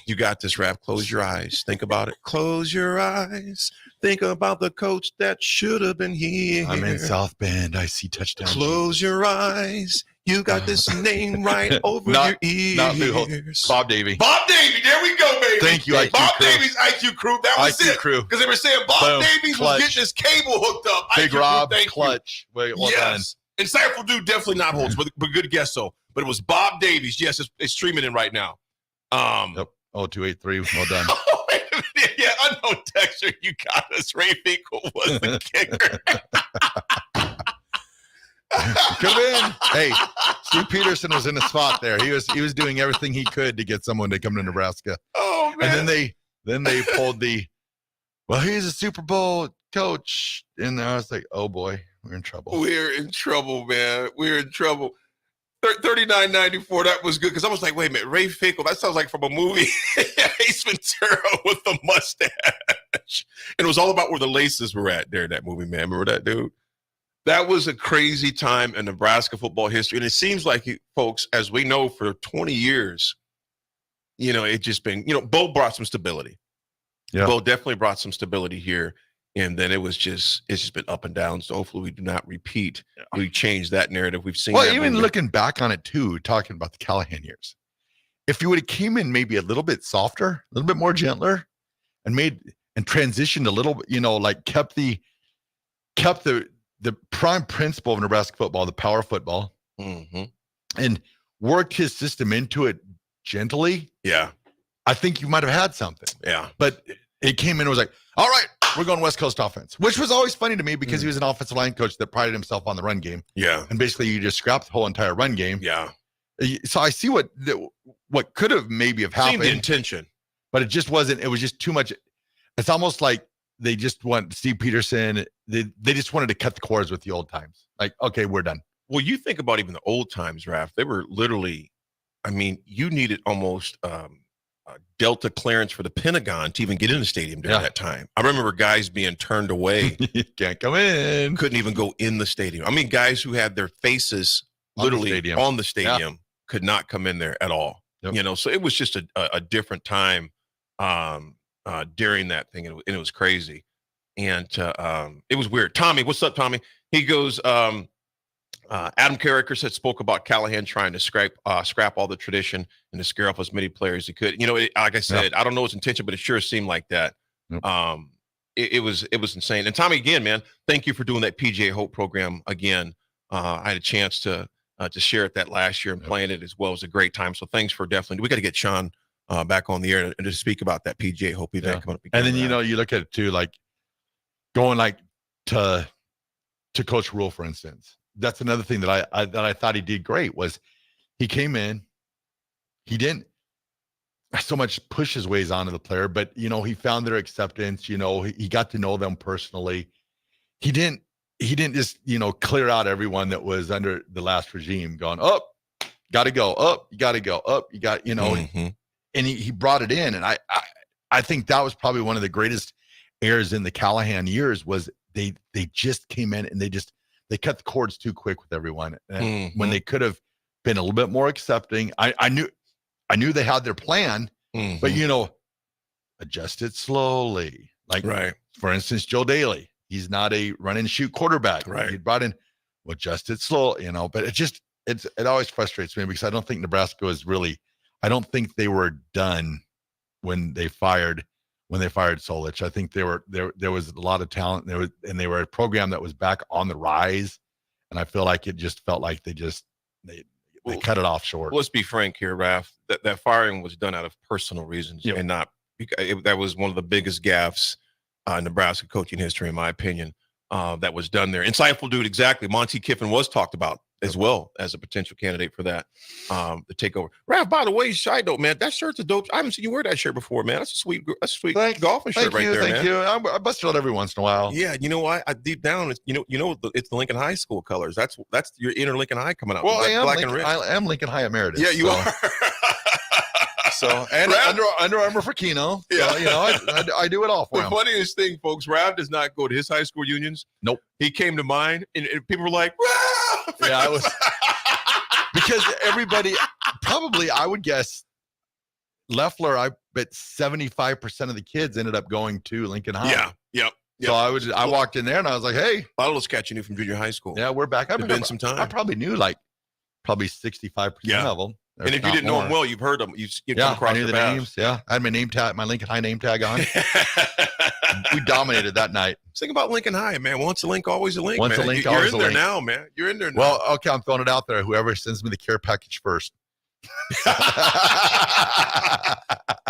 S17: You got this, Raff. Close your eyes. Think about it. Close your eyes. Think about the coach that should have been here.
S16: I'm in South Bend. I see touchdown.
S17: Close your eyes. You got this name right over your ears.
S16: Bob Davey.
S17: Bob Davey. There we go, baby.
S16: Thank you, IQ
S17: Bob
S16: crew.
S17: Davies, IQ crew. That was
S16: IQ
S17: it.
S16: crew.
S17: Because they were saying Bob
S16: Boom.
S17: Davies
S16: Clutch.
S17: was getting his cable hooked up.
S16: Big
S17: IQ
S16: Rob,
S17: crew, thank
S16: clutch. Well
S17: yes. Insightful dude, definitely not holds, but good guess though. But it was Bob Davies. Yes, it's streaming in right now.
S16: Yep. 0283. Well done.
S17: Wait a minute. Yeah, unknown texture. You got us. Ray Finkel was the kicker.
S16: Could have been. Hey, Steve Peterson was in a spot there. He was doing everything he could to get someone to come to Nebraska.
S17: Oh man.
S16: And then they pulled well, he's a Super Bowl coach. And I was like, oh boy, we're in trouble.
S17: We're in trouble, man. We're in trouble. 39.94. That was good because I was like, wait a minute, Ray Finkel. That sounds like from a movie. Ace Ventura with the mustache, and it was all about where the laces were at there in that movie, man. Remember that dude? That was a crazy time in Nebraska football history, and it seems like, folks, as we know, for 20 years, it just been, Bo brought some stability.
S16: Yeah.
S17: Bo definitely brought some stability here. And then it's just been up and down. So hopefully we do not repeat. We change that narrative. We've seen.
S16: Well,
S17: that
S16: even
S17: movement.
S16: looking back on it too, talking about the Callahan years, if you would have came in maybe a little bit softer, a little bit more gentler, and transitioned a little bit, like kept the prime principle of Nebraska football, the power football, and worked his system into it gently.
S17: Yeah,
S16: I think you might have had something.
S17: Yeah,
S16: but it came in and was like, all right, we're going West Coast offense, which was always funny to me because he was an offensive line coach that prided himself on the run game.
S17: Yeah.
S16: And basically you just scrapped the whole entire run game.
S17: Yeah.
S16: So I see what could have maybe have happened.
S17: Seemed the intention.
S16: But it just wasn't. It was just too much. It's almost like they just want Steve Peterson. They just wanted to cut the cords with the old times. Like, okay, we're done.
S17: Well, you think about even the old times, Raff. They were literally, you needed almost Delta clearance for the Pentagon to even get in the stadium during that time. I remember guys being turned away.
S16: Can't come in.
S17: Couldn't even go in the stadium. Guys who had their faces literally on the stadium could not come in there at all. Yep. So it was just a different time during that thing. And it was crazy. And it was weird. Tommy, what's up, Tommy? He goes, Adam Carricker spoke about Callahan trying to scrap all the tradition and to scare off as many players as he could. Like I said, I don't know his intention, but it sure seemed like that. Yep. It was insane. And Tommy, again, man, thank you for doing that PGA Hope program again. I had a chance to share it that last year and playing it as well. It was a great time. So thanks for definitely. We got to get Sean back on the air and to speak about that PGA Hope event coming up.
S16: And then you look at it too, like going to Coach Rule, for instance. That's another thing that I thought he did great was he came in, he didn't so much push his ways onto the player, but he found their acceptance. He got to know them personally. He didn't just clear out everyone that was under the last regime going, oh, gotta go, up, you gotta go, up, you got, and he brought it in. And I think that was probably one of the greatest errors in the Callahan years was they just came in and they cut the cords too quick with everyone. And when they could have been a little bit more accepting. I knew they had their plan, but adjust it slowly. Like, for instance, Joe Daly, he's not a run and shoot quarterback. He brought in, adjust it slow, but it always frustrates me because I don't think Nebraska was I don't think they were done when they fired Solich. I think there was a lot of talent and they were a program that was back on the rise. And I feel like it just felt like they cut it off short.
S17: Let's be frank here, Raff. That firing was done out of personal reasons and not that was one of the biggest gaffes in Nebraska coaching history, in my opinion, that was done there. Insightful dude, exactly. Monty Kiffin was talked about as well as a potential candidate for that to take over. Raff, by the way, side note, man, that shirt's a dope. I haven't seen you wear that shirt before, man. That's a sweet golfing shirt right there, man.
S16: Thank you. I bust it out every once in a while.
S17: Yeah, you know what? I deep down, it's, it's the Lincoln High School colors. That's your inner Lincoln High coming out.
S16: Well,
S17: black and red.
S16: I am Lincoln High emeritus.
S17: Yeah, you are.
S16: So and Under Armour for Keno.
S17: Yeah,
S16: so, I do it all for
S17: the
S16: him.
S17: funniest thing, folks, Rav does not go to his high school unions.
S16: Nope.
S17: He came to mine, and people were like, Rav!
S16: Yeah, I was because everybody probably I would guess Leffler. I bet 75% of the kids ended up going to Lincoln High.
S17: Yeah, yep.
S16: So I walked in there and I was like, hey,
S17: a lot of those cats you knew from junior high school.
S16: Yeah, we're back.
S17: It's been some time.
S16: I probably knew probably 65% of them.
S17: And if you didn't know them well, you've heard them. You've come across
S16: I knew the names. Yeah, I had my name tag, my Lincoln High name tag on. We dominated that night.
S17: Think about Lincoln High, man. Once a link, always a link.
S16: Once
S17: man.
S16: a link,
S17: You're
S16: always
S17: in
S16: a
S17: there
S16: link.
S17: now, man. You're in there now.
S16: Well, okay, I'm throwing it out there. Whoever sends me the care package first.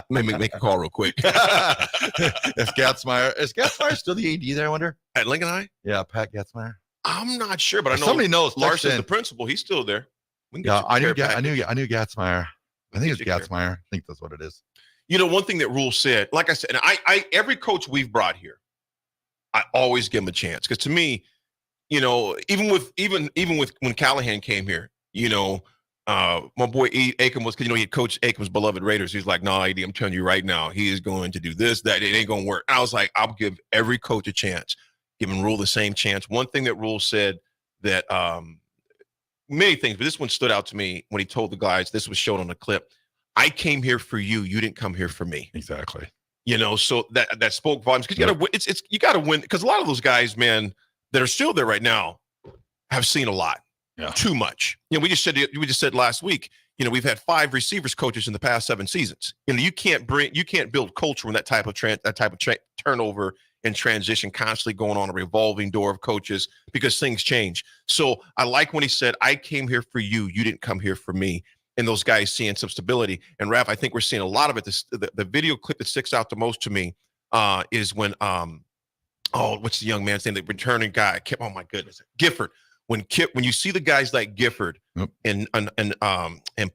S17: Make a call real quick.
S16: If Gatzmeyer is Gatzmeyer still the AD there? I wonder.
S17: At Lincoln High?
S16: Yeah, Pat Gatzmeyer.
S17: I'm not sure, but I know
S16: somebody knows.
S17: Larson's the principal. He's still there. We can get
S16: Yeah,
S17: you a
S16: I knew
S17: care package.
S16: Gatzmeyer. I think it's Gatzmeyer. I think that's what it is.
S17: You know, one thing that Rule said, like I said, and I every coach we've brought here, I always give him a chance. Because to me, you know, even with when Callahan came here, you know, my boy Aiken was, because you know he had coached Aiken's beloved Raiders. He's like, no, AD, I'm telling you right now, he is going to do this, that, it ain't gonna work. And I was like, I'll give every coach a chance, giving Rule the same chance. One thing that Rule said that many things, but this one stood out to me when he told the guys, this was shown on the clip, I came here for you, you didn't come here for me.
S16: Exactly.
S17: You know, so that spoke volumes, because you gotta win, because a lot of those guys, man, that are still there right now have seen a lot.
S16: Yeah.
S17: Too much. You know, we just said last week, you know, we've had 5 receivers coaches in the past 7 seasons. You know, you can't build culture when that type of turnover and transition constantly going on, a revolving door of coaches, because things change. So I like when he said, I came here for you, you didn't come here for me. And those guys seeing some stability. And Raff, I think we're seeing a lot of it. The video clip that sticks out the most to me is when what's the young man's name? The returning guy. Oh my goodness, Gifford. When you see the guys like Gifford and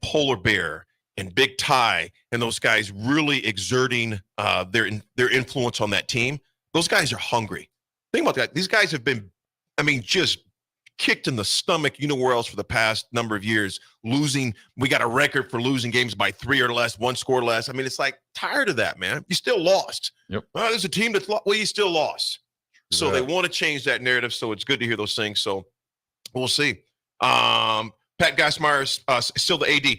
S17: Polar Bear and Big Ty and those guys really exerting their influence on that team, those guys are hungry. Think about that. These guys have been, just kicked in the stomach, you know where else, for the past number of years, losing. We got a record for losing games by 3 or less, 1 score less. It's like, tired of that, man. You still lost.
S16: Yep.
S17: There's a team that's lost. Well, you still lost. So they want to change that narrative. So it's good to hear those things. So we'll see. Pat Gassmeyer is still the AD.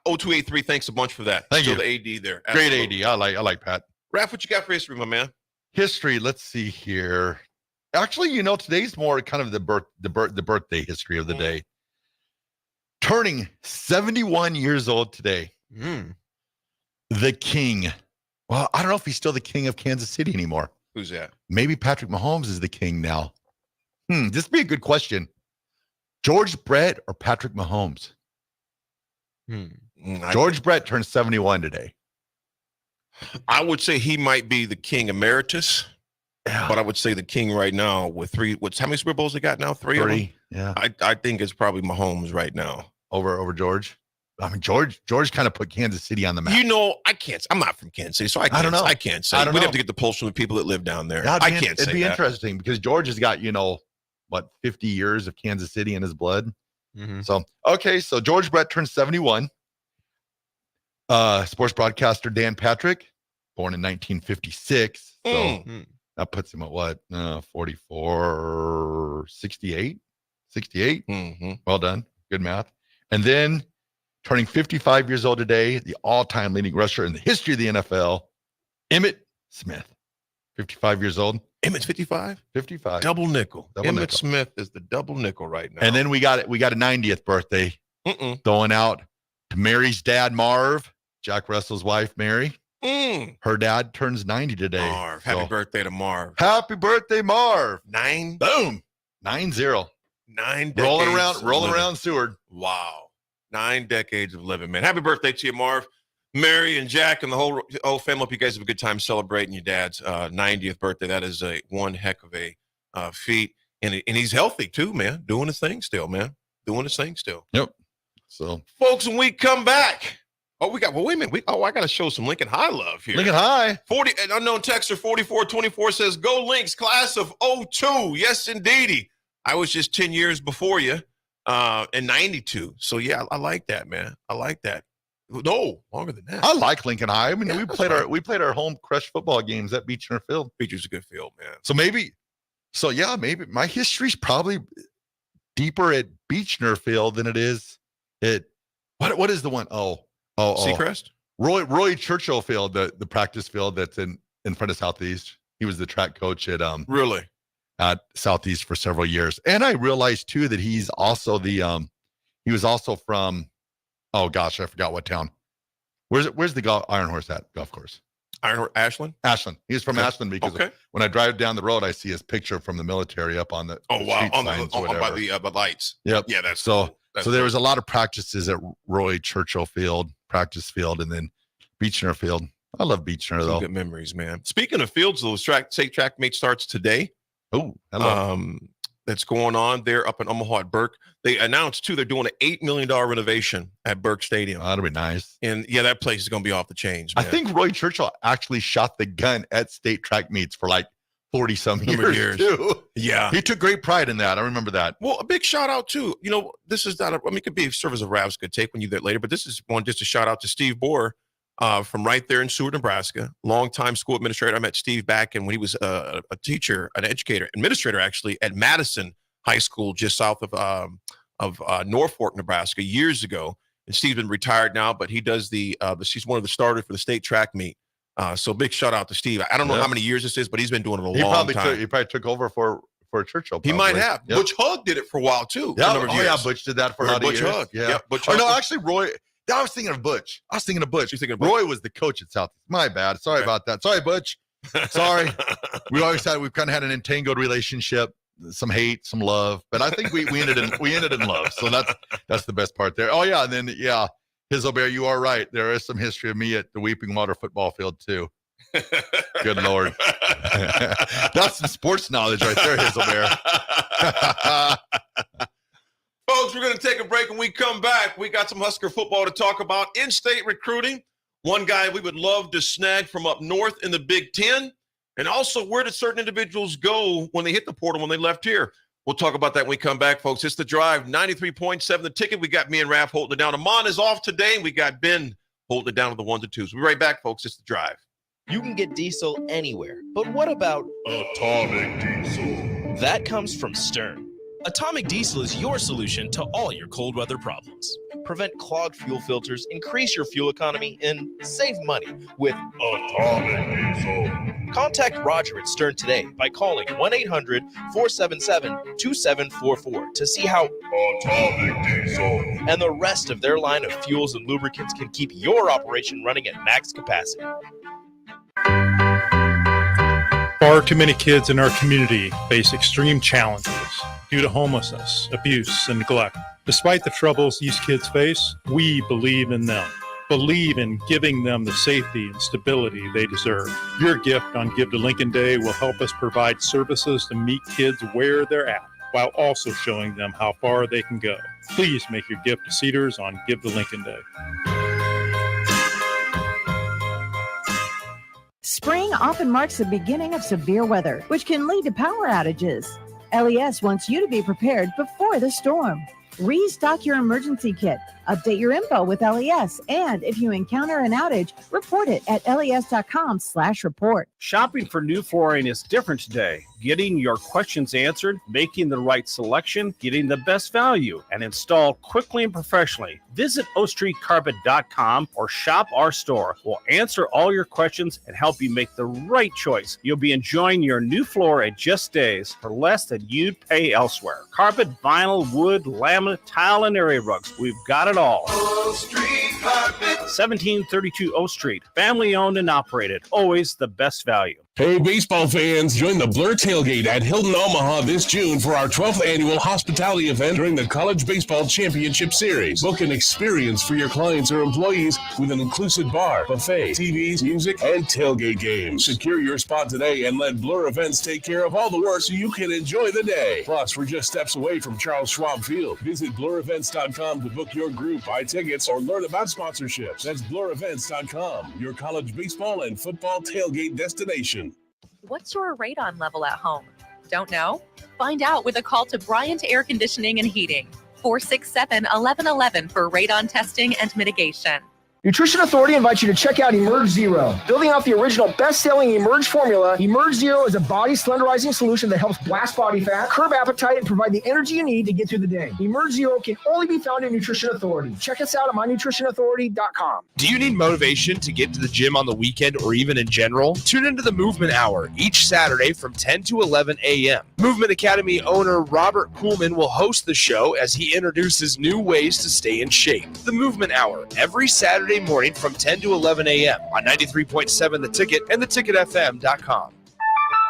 S17: 0283, thanks a bunch for that.
S16: Thank
S17: still
S16: you.
S17: The AD there.
S16: Great
S17: Absolutely.
S16: AD. I like Pat.
S17: Raph, what you got for history, my man?
S16: History. Let's see here. Actually, you know, today's more kind of the birthday history of the day. Turning 71 years old today. The king. Well, I don't know if he's still the king of Kansas City anymore.
S17: Who's that?
S16: Maybe Patrick Mahomes is the king now. This would be a good question. George Brett or Patrick Mahomes? George Brett turned 71 today.
S17: I would say he might be the king emeritus. Yeah. But I would say the king right now with 3. How many Super Bowls they got now? 3 of them?
S16: Yeah.
S17: I think it's probably Mahomes right now.
S16: Over George? George kind of put Kansas City on the map.
S17: You know, I'm not from Kansas City, so I don't know. I can't say. We'd have to get the pulse from the people that live down there. I can't say
S16: it'd be
S17: that.
S16: interesting because George has got, 50 years of Kansas City in his blood. So, okay. So George Brett turned 71. Sports broadcaster Dan Patrick, born in 1956. So that puts him at what? 44, 68? 68? Well done. Good math. And then turning 55 years old today, the all-time leading rusher in the history of the NFL, Emmitt Smith. 55 years old.
S17: Emmitt's 55?
S16: 55.
S17: Double nickel. Emmitt
S16: nickel.
S17: Smith is the double nickel right now.
S16: And then we got a 90th birthday going out to Mary's dad, Marv, Jack Russell's wife, Mary. Her dad turns 90 today.
S17: Marv. Happy birthday to Marv.
S16: Happy birthday, Marv.
S17: 9.
S16: Boom. 9-0.
S17: 9 decades.
S16: Rolling around Seward.
S17: Wow. 9 decades of living, man. Happy birthday to you, Marv. Mary and Jack and the whole family. Hope you guys have a good time celebrating your dad's 90th birthday. That is one heck of a feat. And he's healthy too, man. Doing his thing still, man. doing his thing still.
S16: Yep. So,
S17: folks, when we come back, wait a minute. I got to show some Lincoln High love here.
S16: Lincoln High.
S17: 40 an unknown texter 4424 says, "Go Lynx, class of 02." Yes, indeedy. I was just 10 years before you, in 92. So yeah, I like that, man. I like that. No, longer than that.
S16: I like Lincoln High. I mean, we played our home crush football games at Beechner Field.
S17: Beechner's a good field, man.
S16: So maybe my history's probably deeper at Beechner Field than it is at what is the one?
S17: Seacrest?
S16: Roy Churchill Field, the practice field that's in front of Southeast. He was the track coach at
S17: really
S16: at Southeast for several years. And I realized too that he's also he was also from, oh gosh, I forgot what town. Where's the Iron Horse at golf course?
S17: Ashland?
S16: Ashland. He's from Ashland because when I drive down the road, I see his picture from the military up on the
S17: wow, on
S16: by
S17: the lights.
S16: Yep.
S17: Yeah, that's
S16: so there was a lot of practices at Roy Churchill Field, practice field, and then Beechner Field. I love Beechner though.
S17: Good memories, man. Speaking of fields, the state track meet starts today.
S16: Oh, hello.
S17: That's going on there up in Omaha at Burke. They announced too they're doing an $8 million renovation at Burke Stadium.
S16: That'll be nice.
S17: And yeah, that place is going to be off the chains, man.
S16: I think Roy Churchill actually shot the gun at state track meets for like 40 some years too.
S17: Yeah,
S16: he took great pride in that. I remember that.
S17: Well, a big shout out too. You know, this is not. It could be serve as a Rav's good take when you get later, but this is one just a shout out to Steve Bohr. From right there in Seward, Nebraska, longtime school administrator. I met Steve back when he was a teacher, an educator, administrator actually at Madison High School, just south of Norfolk, Nebraska, years ago. And Steve's been retired now, but he does he's one of the starters for the state track meet. So big shout out to Steve. I don't know how many years this is, but he's been doing it a long time.
S16: He probably took over for Churchill.
S17: He might have. Yep. Butch Hug did it for a while too.
S16: Yeah, Butch did that for a lot of years.
S17: Hug.
S16: Yeah,
S17: Butch
S16: Hug.
S17: Hug.
S16: No, actually, Roy. I was thinking of Butch. Roy was the coach at South. My bad. Sorry about that. Sorry, Butch. Sorry. We've kind of had an entangled relationship, some hate, some love, but I think we ended in love. So that's the best part there. Oh yeah, and then Hazelbear, you are right. There is some history of me at the Weeping Water football field too. Good Lord. That's some sports knowledge right there, Hazelbear.
S17: Folks, we're going to take a break. When we come back, we got some Husker football to talk about. In-state recruiting, one guy we would love to snag from up north in the Big Ten, and also where did certain individuals go when they hit the portal when they left here? We'll talk about that when we come back, folks. It's The Drive, 93.7 The Ticket. We got me and Raff holding it down. Ahman is off today, and we got Ben holding it down to the 1s and 2s. We'll be right back, folks. It's The Drive.
S1: You can get diesel anywhere, but what about atomic diesel? That comes from Stern. Atomic Diesel is your solution to all your cold weather problems. Prevent clogged fuel filters, increase your fuel economy, and save money with Atomic Diesel. Contact Roger at Stern today by calling 1-800-477-2744 to see how Atomic Diesel and the rest of their line of fuels and lubricants can keep your operation running at max capacity.
S3: Far too many kids in our community face extreme challenges due to homelessness, abuse, and neglect. Despite the troubles these kids face, we believe in them. Believe in giving them the safety and stability they deserve. Your gift on Give to Lincoln Day will help us provide services to meet kids where they're at, while also showing them how far they can go. Please make your gift to Cedars on Give to Lincoln Day.
S21: Spring often marks the beginning of severe weather, which can lead to power outages. LES wants you to be prepared before the storm. Restock your emergency kit, update your info with LES, and if you encounter an outage, report it at les.com/report.
S11: Shopping for new flooring is different today. Getting your questions answered, making the right selection, getting the best value, and installed quickly and professionally. Visit ostreetcarpet.com or shop our store. We'll answer all your questions and help you make the right choice. You'll be enjoying your new floor in just days for less than you'd pay elsewhere. Carpet, vinyl, wood, laminate, tile, and area rugs. We've got it all.
S12: O Street Carpet.
S11: 1732 O Street. Family owned and operated. Always the best value.
S4: Hey, baseball fans, join the Blur Tailgate at Hilton Omaha this June for our 12th annual hospitality event during the College Baseball Championship Series. Book an experience for your clients or employees with an inclusive bar, buffet, TVs, music, and tailgate games. Secure your spot today and let Blur Events take care of all the work so you can enjoy the day. Plus, we're just steps away from Charles Schwab Field. Visit blurevents.com to book your group, buy tickets, or learn about sponsorships. That's blurevents.com, your college baseball and football tailgate destination.
S5: What's your radon level at home? Don't know? Find out with a call to Bryant Air Conditioning and Heating, 467-1111 for radon testing and mitigation.
S19: Nutrition Authority invites you to check out Emerge Zero. Building off the original best-selling Emerge formula, Emerge Zero is a body slenderizing solution that helps blast body fat, curb appetite, and provide the energy you need to get through the day. Emerge Zero can only be found at Nutrition Authority. Check us out at mynutritionauthority.com.
S2: Do you need motivation to get to the gym on the weekend or even in general? Tune into the Movement Hour each Saturday from 10 to 11 a.m. Movement Academy owner Robert Kuhlman will host the show as he introduces new ways to stay in shape. The Movement Hour, every Saturday morning from 10 to 11 a.m. on 93.7 The Ticket and theticketfm.com.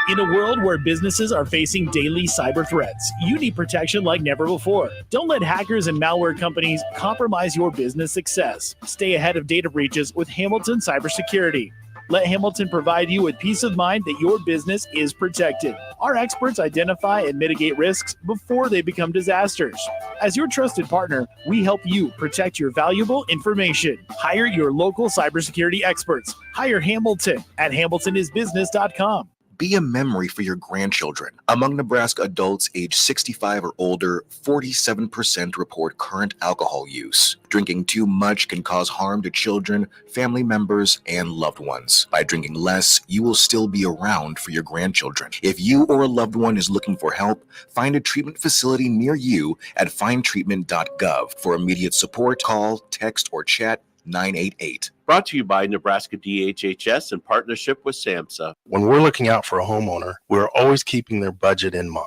S11: In a world where businesses are facing daily cyber threats, you need protection like never before. Don't let hackers and malware companies compromise your business success. Stay ahead of data breaches with Hamilton Cybersecurity. Let Hamilton provide you with peace of mind that your business is protected. Our experts identify and mitigate risks before they become disasters. As your trusted partner, we help you protect your valuable information. Hire your local cybersecurity experts. Hire Hamilton at hamiltonisbusiness.com.
S9: Be a memory for your grandchildren. Among Nebraska adults age 65 or older, 47% report current alcohol use. Drinking too much can cause harm to children, family members, and loved ones. By drinking less, you will still be around for your grandchildren. If you or a loved one is looking for help, find a treatment facility near you at findtreatment.gov. For immediate support, call, text, or chat 988.
S10: Brought to you by Nebraska DHHS in partnership with SAMHSA.
S8: When we're looking out for a homeowner, we're always keeping their budget in mind.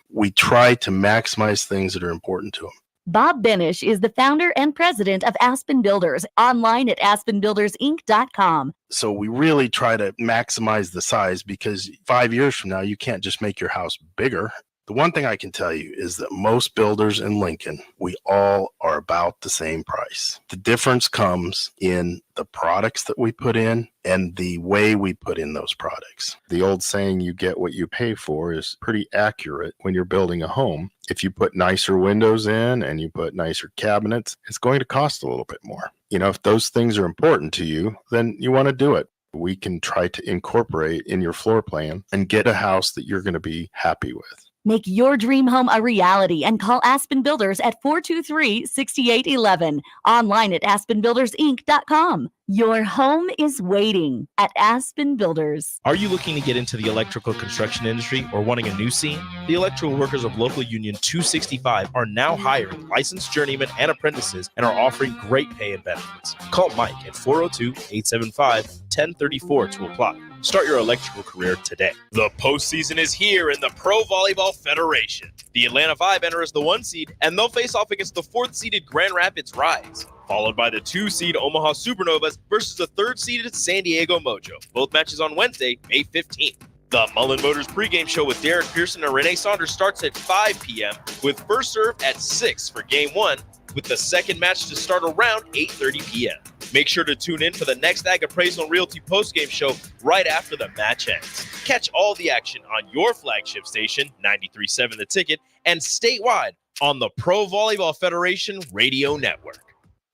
S8: We try to maximize things that are important to them.
S24: Bob Benish is the founder and president of Aspen Builders, online at aspenbuildersinc.com.
S8: So we really try to maximize the size because 5 years from now, you can't just make your house bigger. The one thing I can tell you is that most builders in Lincoln, we all are about the same price. The difference comes in the products that we put in and the way we put in those products.
S13: The old saying, you get what you pay for, is pretty accurate when you're building a home. If you put nicer windows in and you put nicer cabinets, it's going to cost a little bit more. You know, if those things are important to you, then you want to do it. We can try to incorporate in your floor plan and get a house that you're going to be happy with.
S24: Make your dream home a reality and call Aspen Builders at 423-6811. Online at aspenbuildersinc.com. Your home is waiting at Aspen Builders.
S1: Are you looking to get into the electrical construction industry or wanting a new scene? The electrical workers of Local Union 265 are now hiring licensed journeymen and apprentices and are offering great pay and benefits. Call Mike at 402-875-1034 to apply. Start your electrical career today. The postseason is here in the Pro Volleyball Federation. The Atlanta Vibe enters the 1 seed, and they'll face off against the 4th-seeded Grand Rapids Rise, followed by the 2-seed Omaha Supernovas versus the 3rd-seeded San Diego Mojo. Both matches on Wednesday, May 15th. The Mullen Motors pregame show with Derek Pearson and Renee Saunders starts at 5 p.m. with first serve at 6 for Game 1, with the second match to start around 8:30 p.m. Make sure to tune in for the next Ag Appraisal and Realty postgame show right after the match ends. Catch all the action on your flagship station, 93.7 The Ticket, and statewide on the Pro Volleyball Federation Radio Network.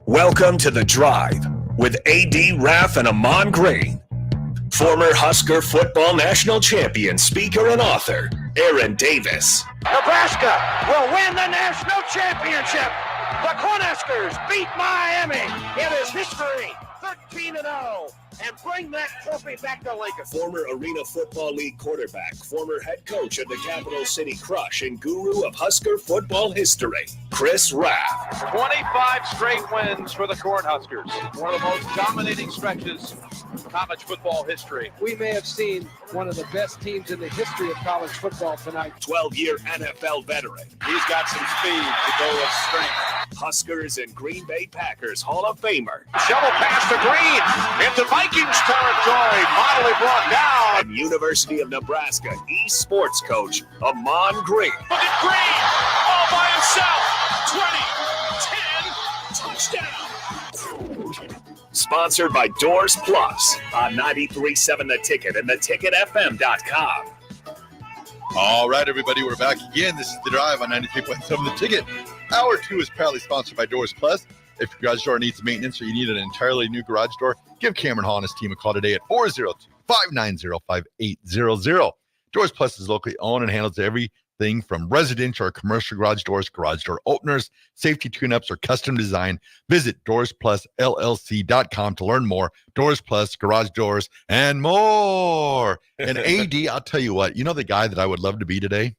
S12: Welcome to The Drive with A.D. Raff and Ahman Green. Former Husker football national champion, speaker, and author, Aaron Davis.
S14: Nebraska will win the national championship. The Cornhuskers beat Miami. It is history, 13-0, and bring that trophy back to Lincoln.
S12: Former Arena Football League quarterback, former head coach of the Capital City Crush, and guru of Husker football history, Chris Raff.
S15: 25 straight wins for the Cornhuskers. One of the most dominating stretches in college football history.
S27: We may have seen one of the best teams in the history of college football tonight.
S12: 12-year NFL veteran.
S15: He's got some speed to go with strength.
S12: Huskers and Green Bay Packers Hall of Famer.
S14: Shovel pass to Green into Vikings territory. Finally brought down.
S12: And University of Nebraska East sports coach, Ahman Green.
S14: Look at Green all by himself. 20, 10, touchdown.
S12: Sponsored by Doors Plus on 93.7 The Ticket and theticketfm.com.
S16: All right, everybody, we're back again. This is The Drive on 93.7 The Ticket. Hour 2 is proudly sponsored by Doors Plus. If your garage door needs maintenance or you need an entirely new garage door, give Cameron Hall and his team a call today at 402-590-5800. Doors Plus is locally owned and handles everything from residential or commercial garage doors, garage door openers, safety tune-ups, or custom design. Visit DoorsPlusLLC.com to learn more. Doors Plus, garage doors, and more. And AD, I'll tell you what, you know the guy that I would love to be today?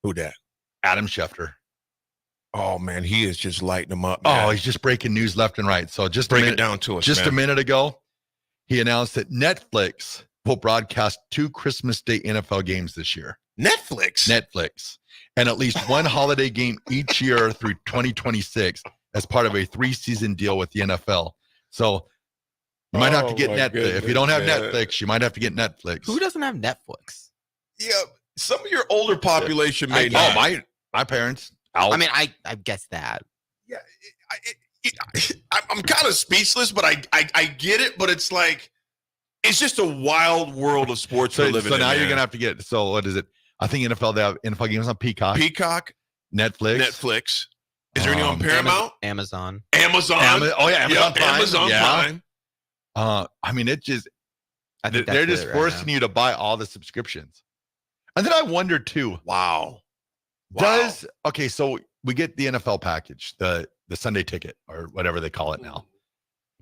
S17: Who that?
S16: Adam Schefter.
S17: Oh, man, he is just lighting them up, man.
S16: Oh, he's just breaking news left and right. So just
S17: Break it down to us,
S16: Just
S17: man.
S16: a minute ago, he announced that Netflix will broadcast 2 Christmas Day NFL games this year. Netflix. And at least one holiday game each year through 2026 as part of a 3-season deal with the NFL. So you might have to get Netflix. If you don't have Netflix, you might have to get Netflix.
S18: Who doesn't have Netflix?
S17: Yeah, some of your older population may not.
S16: Oh, my parents.
S18: I mean, I guess that.
S17: Yeah, I'm kind of speechless, but I get it. But it's like, it's just a wild world of sports we're living in.
S16: So now you're
S17: man.
S16: going to have to get, so what is it? I think NFL, they have NFL games on Peacock. Netflix.
S17: Is there any on Paramount?
S18: Amazon.
S17: Amazon
S16: Prime.
S17: Amazon
S16: Yeah.
S17: Prime.
S16: I mean, it just,
S18: I think
S16: they're
S18: that's
S16: just
S18: it right
S16: forcing
S18: now.
S16: you to buy all the subscriptions. And then I wonder too.
S17: Wow.
S16: Okay, so we get the NFL package, the Sunday ticket or whatever they call it now.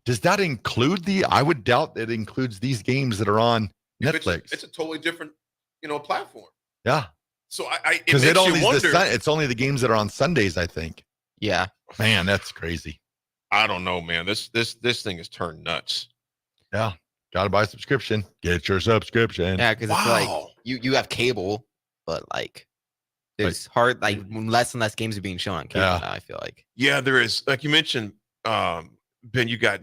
S16: Does that include I would doubt that it includes these games that are on Netflix.
S17: It's a totally different, platform.
S16: Yeah.
S17: So
S16: Because
S17: it makes you wonder.
S16: it's only the games that are on Sundays, I think.
S18: Yeah.
S16: Man, that's crazy.
S17: I don't know, man. This thing has turned nuts.
S16: Yeah. Got to buy a subscription. Get your subscription.
S18: Yeah, because it's like you have cable, but like there's hard less and less games are being shown on cable now, I feel like.
S17: Yeah, there is. Like you mentioned, Ben, you got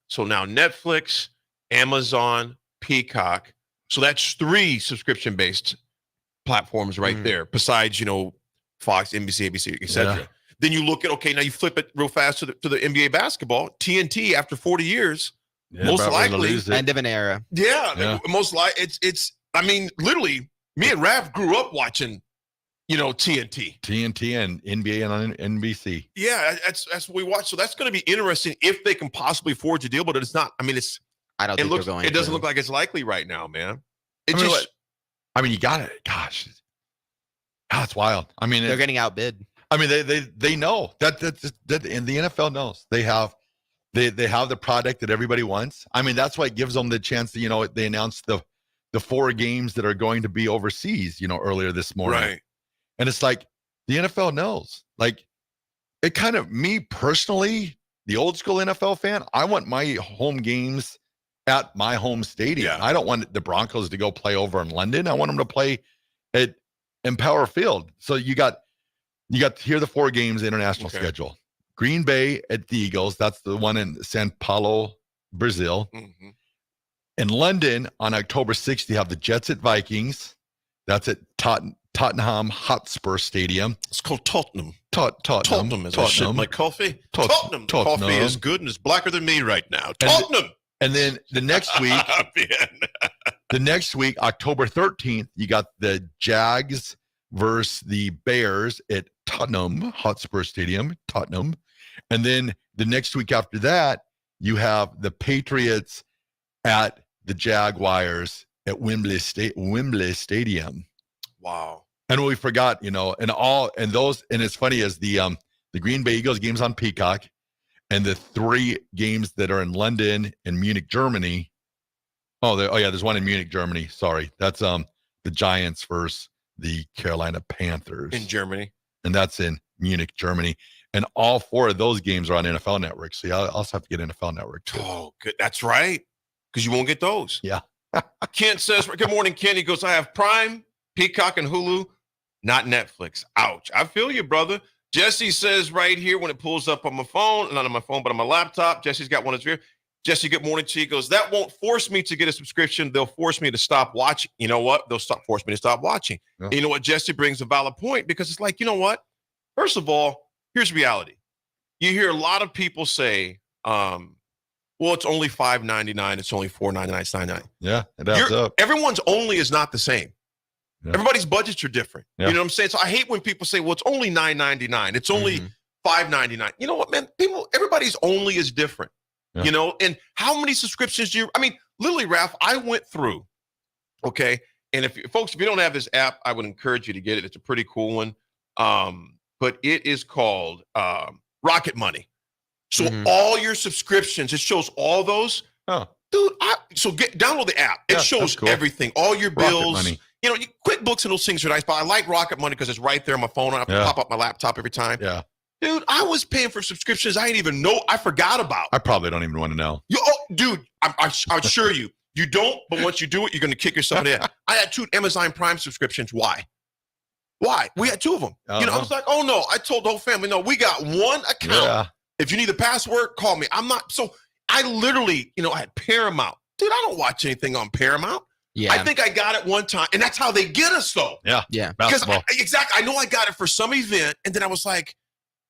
S17: so now Netflix, Amazon, Peacock. So that's 3 subscription-based platforms right there, besides, Fox, NBC, ABC, etc.
S16: Yeah.
S17: Then you look at, now you flip it real fast to the NBA basketball. TNT, after 40 years, most likely.
S18: End of an era.
S17: Yeah. Most likely. I mean, literally, me and Raff grew up watching, TNT.
S16: TNT and NBA and on NBC.
S17: Yeah, that's what we watch. So that's going to be interesting if they can possibly forge a deal, but it's not. I mean,
S18: I don't think they're going
S17: it doesn't
S18: to.
S17: look like it's likely right now, man.
S16: You got it. Gosh, that's wild. I mean,
S18: they're getting outbid.
S16: I mean, they know that and the NFL knows they have the product that everybody wants. I mean, that's why it gives them the chance to, they announced the 4 games that are going to be overseas, earlier this morning.
S17: Right.
S16: And it's like the NFL knows. Like, it kind of, me personally, the old school NFL fan, I want my home games at my home stadium.
S17: Yeah.
S16: I don't want the Broncos to go play over in London. I want them to play at Empower Field. So you got here are the 4 games international schedule. Green Bay at the Eagles. That's the one in Sao Paulo, Brazil.
S17: Mm-hmm.
S16: In London on October 6th, you have the Jets at Vikings. That's at Tottenham Hotspur Stadium.
S17: It's called Tottenham.
S16: Tottenham.
S17: As I sip my coffee. Tottenham. Coffee is good and is blacker than me right now. Tottenham.
S16: And then the next week, October 13th, you got the Jags versus the Bears at Tottenham Hotspur Stadium, Tottenham. And then the next week after that, you have the Patriots at the Jaguars at Wembley Stadium.
S17: Wow.
S16: And we forgot, and it's funny as the Green Bay Eagles games on Peacock and the 3 games that are in London and Munich, Germany. There's one in Munich, Germany. Sorry. That's the Giants versus the Carolina Panthers
S17: in Germany.
S16: And that's in Munich, Germany. And all 4 of those games are on NFL Network. So I also have to get NFL Network too.
S17: Oh, good. That's right. Because you won't get those.
S16: Yeah.
S17: Kent says, good morning, Kent. He goes, I have Prime, Peacock, and Hulu, not Netflix. Ouch. I feel you, brother. Jesse says right here when it pulls up on my phone, not on my phone, but on my laptop, Jesse's got one of his here. Jesse, good morning to you. He goes, that won't force me to get a subscription. They'll force me to stop watching. You know what? They'll force me to stop watching.
S16: Yeah.
S17: You know what? Jesse brings a valid point because it's like, you know what? First of all, here's reality. You hear a lot of people say, well, it's only $5.99. It's only $4.99. It's $9.99.
S16: Yeah, it adds up.
S17: Everyone's only is not the same.
S16: Yeah.
S17: Everybody's budgets are different.
S16: Yeah.
S17: You know what I'm saying? So I hate when people say, well, it's only $9.99. It's only $5.99. You know what, man? Everybody's only is different.
S16: Yeah.
S17: You know, and how many subscriptions do you, I mean, literally, Raff, I went through, okay? And if you don't have this app, I would encourage you to get it. It's a pretty cool one. But it is called Rocket Money. So all your subscriptions, it shows all those.
S16: Oh.
S17: Dude, download the app. It shows
S16: cool.
S17: everything, all your
S16: Rocket
S17: bills.
S16: Money.
S17: You know, QuickBooks and those things are nice, but I like Rocket Money because it's right there on my phone. I have to pop up my laptop every time.
S16: Yeah.
S17: Dude, I was paying for subscriptions I didn't even know. I forgot about.
S16: I probably don't even want to know.
S17: Dude, I assure you, you don't. But once you do it, you're going to kick yourself in the head. I had 2 Amazon Prime subscriptions. Why? We had 2 of them. I was like, oh no. I told the whole family, no, we got one account.
S16: Yeah.
S17: If you need the password, call me. I'm not. So I literally, I had Paramount. Dude, I don't watch anything on Paramount.
S18: Yeah.
S17: I think I got it one time, and that's how they get us, though.
S16: Yeah.
S17: Because exactly, I know I got it for some event, and then I was like,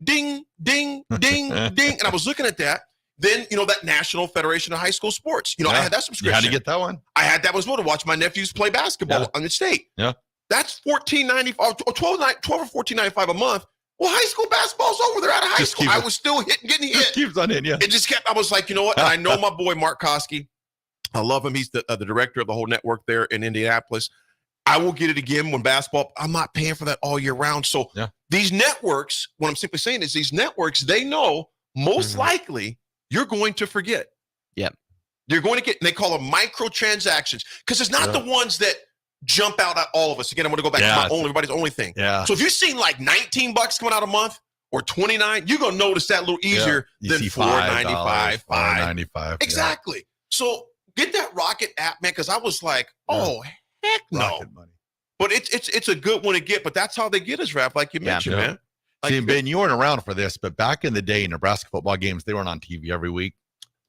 S17: ding, ding, ding, ding, and I was looking at that. Then that National Federation of High School Sports. I had that subscription.
S16: You had to get that one.
S17: I had that as well to watch my nephews play basketball on the state.
S16: Yeah.
S17: That's $14.95 or $12 or $14.95 a month. Well, high school basketball's over. They're out of high school. I was still getting hit.
S16: Just keeps on hitting, yeah.
S17: It just kept. I was like, you know what? And I know my boy Mark Koski. I love him. He's the director of the whole network there in Indianapolis. I will get it again when basketball. I'm not paying for that all year round. So these networks, what I'm simply saying is these networks, they know most likely you're going to forget.
S18: Yep.
S17: You're going to get, and they call them microtransactions because it's not the ones that jump out at all of us. Again, I'm going to go back to everybody's only thing.
S16: Yeah.
S17: So if you've seen like $19 coming out a month or $29, you're going to notice that a little easier than $4.95,
S16: $5.95.
S17: Exactly. So get that Rocket app, man, because I was like, oh, heck no.
S16: Rocket Money.
S17: But it's a good one to get, but that's how they get us, Raff, like you mentioned, man. Like,
S16: See, Ben, you weren't around for this, but back in the day, Nebraska football games, they weren't on TV every week.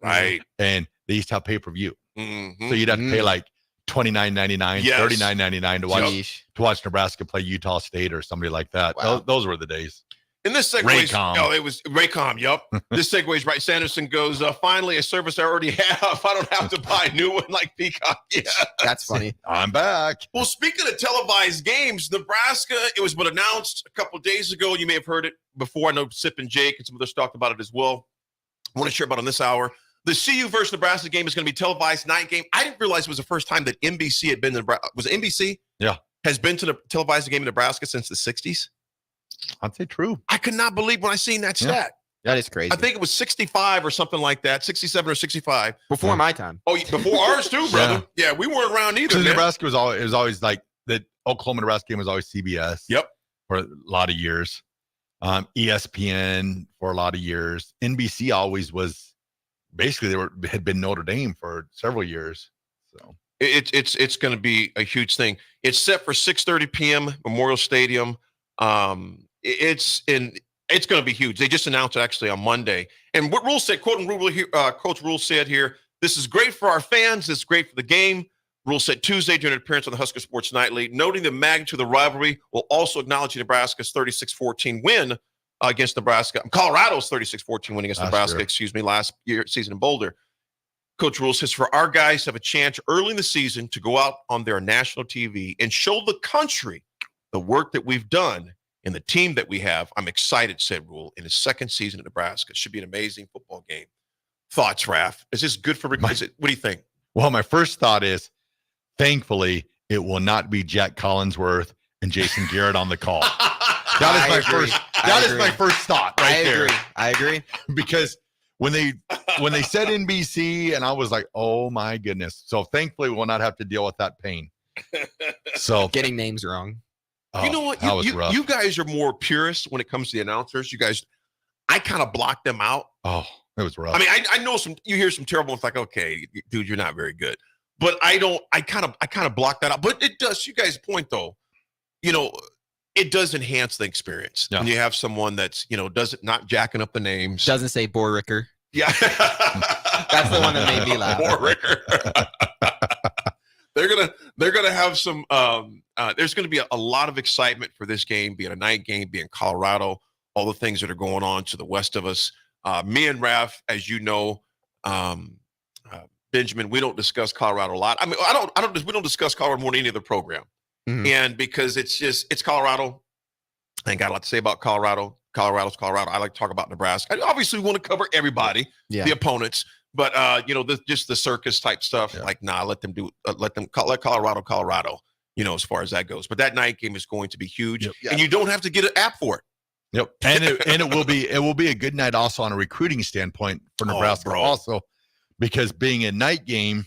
S17: Right.
S16: And they used to have pay-per-view.
S17: Mm-hmm.
S16: So you'd have to pay like $29.99, $39.99 to watch Nebraska play Utah State or somebody like that.
S18: Wow.
S16: Those were the days.
S17: And this segues, it was Raycom, yep. This segues right. Sanderson goes, finally, a service I already have. I don't have to buy a new one like Peacock. Yeah.
S18: That's funny.
S16: I'm back.
S17: Well, speaking of televised games, Nebraska, it was but announced a couple of days ago. You may have heard it before. I know Sip and Jake and some others talked about it as well. I want to share about it on this hour. The CU versus Nebraska game is going to be televised night game. I didn't realize it was the first time that NBC had been to Nebraska. Was it NBC?
S16: Yeah.
S17: Has been to the televised game in Nebraska since the 60s?
S16: I'd say true.
S17: I could not believe when I seen that stat.
S18: That is crazy.
S17: I think it was 65 or something like that, 67 or 65.
S18: Before my time.
S17: Oh, before ours too, brother. Yeah, we weren't around either.
S16: Nebraska was always like the Oklahoma Nebraska game was always CBS.
S17: Yep.
S16: For a lot of years. ESPN for a lot of years. NBC always was basically had been Notre Dame for several years. So
S17: it's going to be a huge thing. It's set for 6:30 p.m. Memorial Stadium. It's going to be huge. They just announced it actually on Monday. And what Rule said, quoting Rule here, Coach Rule said here, this is great for our fans. It's great for the game. Rule said Tuesday during an appearance on the Husker Sports Nightly, noting the magnitude of the rivalry, will also acknowledge Nebraska's 36-14 win against Nebraska. Colorado's 36-14 win against Nebraska, last season in Boulder. Coach Rule says, for our guys to have a chance early in the season to go out on their national TV and show the country the work that we've done and the team that we have, I'm excited, said Rule, in his second season at Nebraska. It should be an amazing football game. Thoughts, Raff? Is this good for what do you think?
S16: Well, my first thought is, thankfully, it will not be Jack Collinsworth and Jason Garrett on the call. That is my first thought right there.
S18: I agree.
S16: Because when they said NBC, and I was like, oh my goodness. So thankfully, we will not have to deal with that pain. So
S18: getting names wrong.
S17: You know what? You guys are more purists when it comes to the announcers. You guys, I kind of block them out.
S16: Oh, it was rough.
S17: I mean, I know you hear some terrible. It's like, okay, dude, you're not very good. But I kind of block that out. But it does. You guys' point though, it does enhance the experience when you have someone that's, not jacking up the names.
S18: Doesn't say Borricker.
S17: Yeah.
S18: That's the one that made me laugh.
S17: Borricker. They're gonna have some. There's going to be a lot of excitement for this game, being a night game, being Colorado, all the things that are going on to the west of us. Me and Raff, as you know, Benjamin, we don't discuss Colorado a lot. I mean, we don't discuss Colorado more than any other program, and because it's Colorado. I ain't got a lot to say about Colorado. Colorado's Colorado. I like to talk about Nebraska. Obviously, we want to cover everybody, the opponents. But just the circus type stuff, let Colorado, as far as that goes. But that night game is going to be huge, and you don't have to get an app for it.
S16: Yep, and it will be a good night also on a recruiting standpoint for Nebraska also, because being a night game,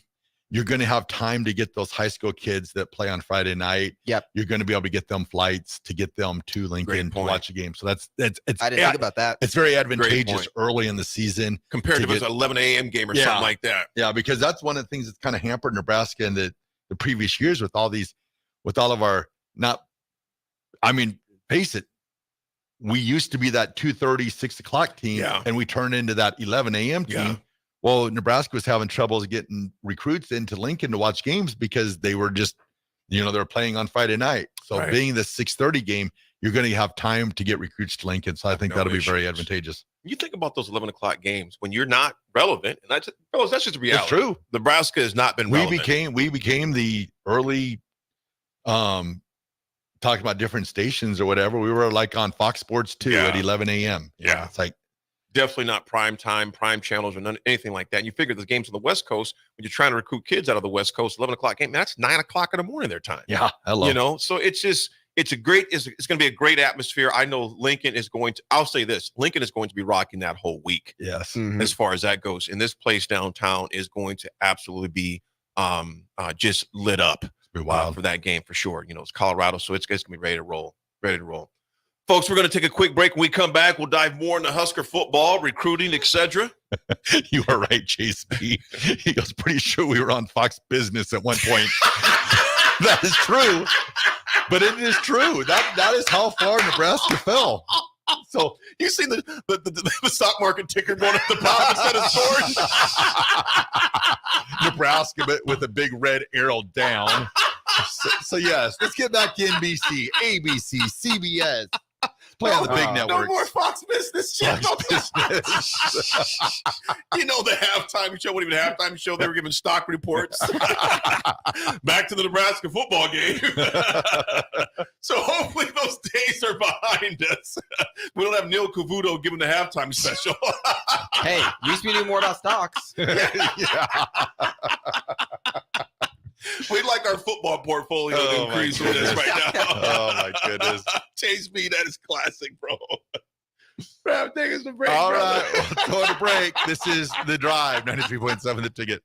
S16: you're going to have time to get those high school kids that play on Friday night.
S18: Yep,
S16: you're going to be able to get them flights to get them to Lincoln to watch a game. So it's
S18: I didn't think about that.
S16: It's very advantageous early in the season
S17: compared to an 11 a.m. game or something like that.
S16: Yeah, because that's one of the things that's kind of hampered Nebraska in the previous years with all of our face it, we used to be that 2:30, 6 o'clock team, and we turned into that 11 a.m. team. Yeah. Well, Nebraska was having troubles getting recruits into Lincoln to watch games because they were just, they're playing on Friday night. So being the 6:30 game, you're going to have time to get recruits to Lincoln. So I think that'll be very advantageous.
S17: You think about those 11 o'clock games when you're not relevant, and that's just reality.
S16: It's true.
S17: Nebraska has not been relevant.
S16: We became the early, talking about different stations or whatever. We were like on Fox Sports 2 at 11 a.m.
S17: Yeah.
S16: It's like,
S17: definitely not prime time, prime channels, or anything like that. And you figure the games on the West Coast, when you're trying to recruit kids out of the West Coast, 11 o'clock game, that's 9 o'clock in the morning their time.
S16: Yeah, hello.
S17: So it's going to be a great atmosphere. I know Lincoln is I'll say this, Lincoln is going to be rocking that whole week.
S16: Yes.
S17: As far as that goes. And this place downtown is going to absolutely be just lit up for that game for sure. It's Colorado, so it's going to be ready to roll. Folks, we're going to take a quick break. When we come back, we'll dive more into Husker football, recruiting, etc.
S16: You are right, Chase B. He goes, pretty sure we were on Fox Business at one point. That is true. But it is true. That is how far Nebraska fell.
S17: So you see the stock market ticker going at the bottom instead of soaring?
S16: Nebraska, but with a big red arrow down. So yes, let's get back to NBC, ABC, CBS. Play on the big networks.
S17: No more Fox Business shit. The halftime show, wasn't even a halftime show. They were giving stock reports. Back to the Nebraska football game. So hopefully those days are behind us. We don't have Neil Cavuto giving the halftime special.
S18: Hey, you used to be doing more about stocks.
S17: Yeah. We'd like our football portfolio to increase with this right now.
S16: Oh, my goodness.
S17: Chase B, that is classic, bro. Raff, take us to break.
S16: All right, let's go to break. This is The Drive, 93.7 The Ticket.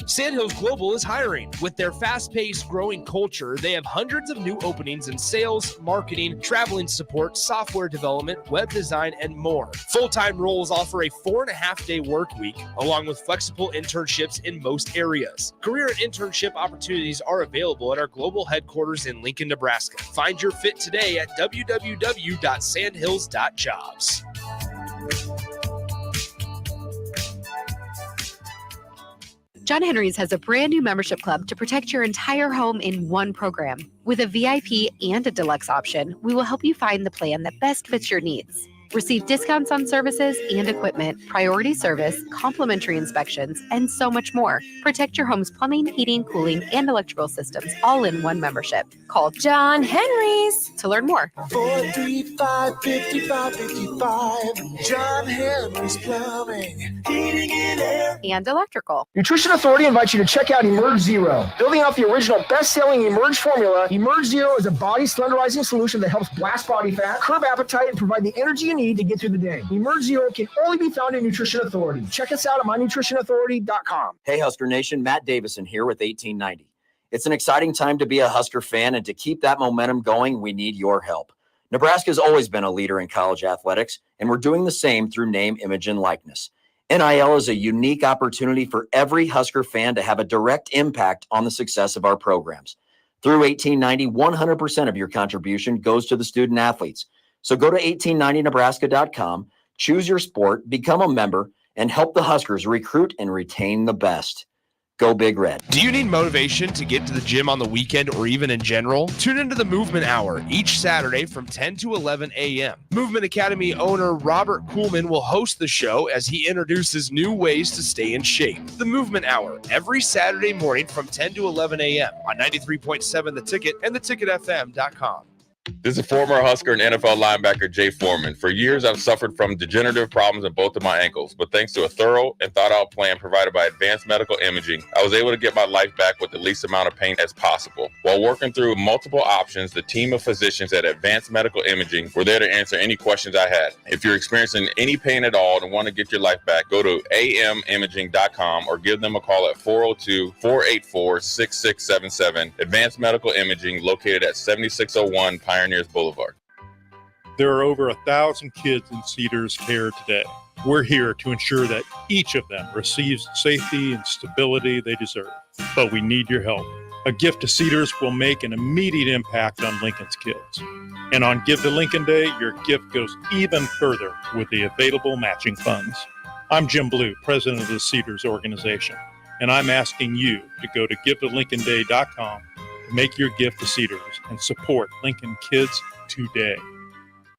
S2: Sandhills Global is hiring. With their fast-paced, growing culture, they have hundreds of new openings in sales, marketing, traveling support, software development, web design, and more. Full-time roles offer a 4.5-day work week, along with flexible internships in most areas. Career and internship opportunities are available at our global headquarters in Lincoln, Nebraska. Find your fit today at www.sandhills.jobs.
S6: John Henry's has a brand new membership club to protect your entire home in one program. With a VIP and a deluxe option, we will help you find the plan that best fits your needs. Receive discounts on services and equipment, priority service, complimentary inspections, and so much more. Protect your home's plumbing, heating, cooling, and electrical systems all in one membership. Call John Henry's to learn more.
S14: 435-5555. John Henry's Plumbing, Heating and Air.
S6: And electrical.
S19: Nutrition Authority invites you to check out Emerge Zero. Building off the original best-selling Emerge formula, Emerge Zero is a body slenderizing solution that helps blast body fat, curb appetite, and provide the energy you need to get through the day. Emerge Zero can only be found in Nutrition Authority. Check us out at mynutritionauthority.com.
S7: Hey, Husker Nation, Matt Davison here with 1890. It's an exciting time to be a Husker fan, and to keep that momentum going, we need your help. Nebraska has always been a leader in college athletics, and we're doing the same through name, image, and likeness. NIL is a unique opportunity for every Husker fan to have a direct impact on the success of our programs. Through 1890, 100% of your contribution goes to the student athletes. So go to 1890nebraska.com, choose your sport, become a member, and help the Huskers recruit and retain the best. Go Big Red.
S2: Do you need motivation to get to the gym on the weekend or even in general? Tune into the Movement Hour each Saturday from 10 to 11 a.m. Movement Academy owner Robert Kuhlman will host the show as he introduces new ways to stay in shape. The Movement Hour every Saturday morning from 10 to 11 a.m. on 93.7 The Ticket and theticketfm.com.
S3: This is former Husker and NFL linebacker Jay Foreman. For years, I've suffered from degenerative problems in both of my ankles, but thanks to a thorough and thought-out plan provided by Advanced Medical Imaging, I was able to get my life back with the least amount of pain as possible. While working through multiple options, the team of physicians at Advanced Medical Imaging were there to answer any questions I had. If you're experiencing any pain at all and want to get your life back, go to amimaging.com or give them a call at 402-484-6677. Advanced Medical Imaging, located at 7601 Pioneers Boulevard.
S20: There are over 1,000 kids in Cedars care today. We're here to ensure that each of them receives the safety and stability they deserve. But we need your help. A gift to Cedars will make an immediate impact on Lincoln's kids. And on Give to Lincoln Day, your gift goes even further with the available matching funds. I'm Jim Blue, president of the Cedars organization, and I'm asking you to go to givetolincolnday.com to make your gift to Cedars and support Lincoln kids today.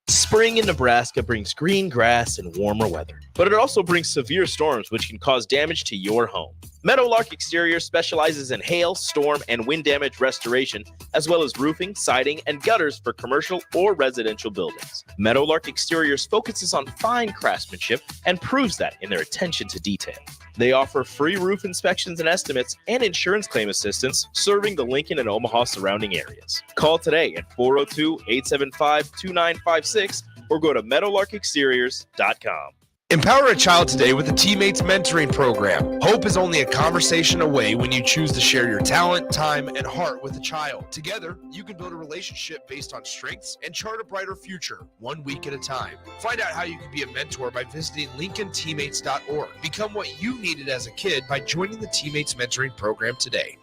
S1: Spring in Nebraska brings green grass and warmer weather, but it also brings severe storms which can cause damage to your home. Meadowlark Exterior specializes in hail, storm, and wind damage restoration, as well as roofing, siding, and gutters for commercial or residential buildings. Meadowlark Exteriors focuses on fine craftsmanship and proves that in their attention to detail. They offer free roof inspections and estimates and insurance claim assistance, serving the Lincoln and Omaha surrounding areas. Call today at 402-875-2956 or go to meadowlarkexteriors.com.
S2: Empower a child today with the Teammates Mentoring Program. Hope is only a conversation away when you choose to share your talent, time, and heart with a child. Together, you can build a relationship based on strengths and chart a brighter future, 1 week at a time. Find out how you can be a mentor by visiting LincolnTeammates.org. Become what you needed as a kid by joining the Teammates Mentoring Program today.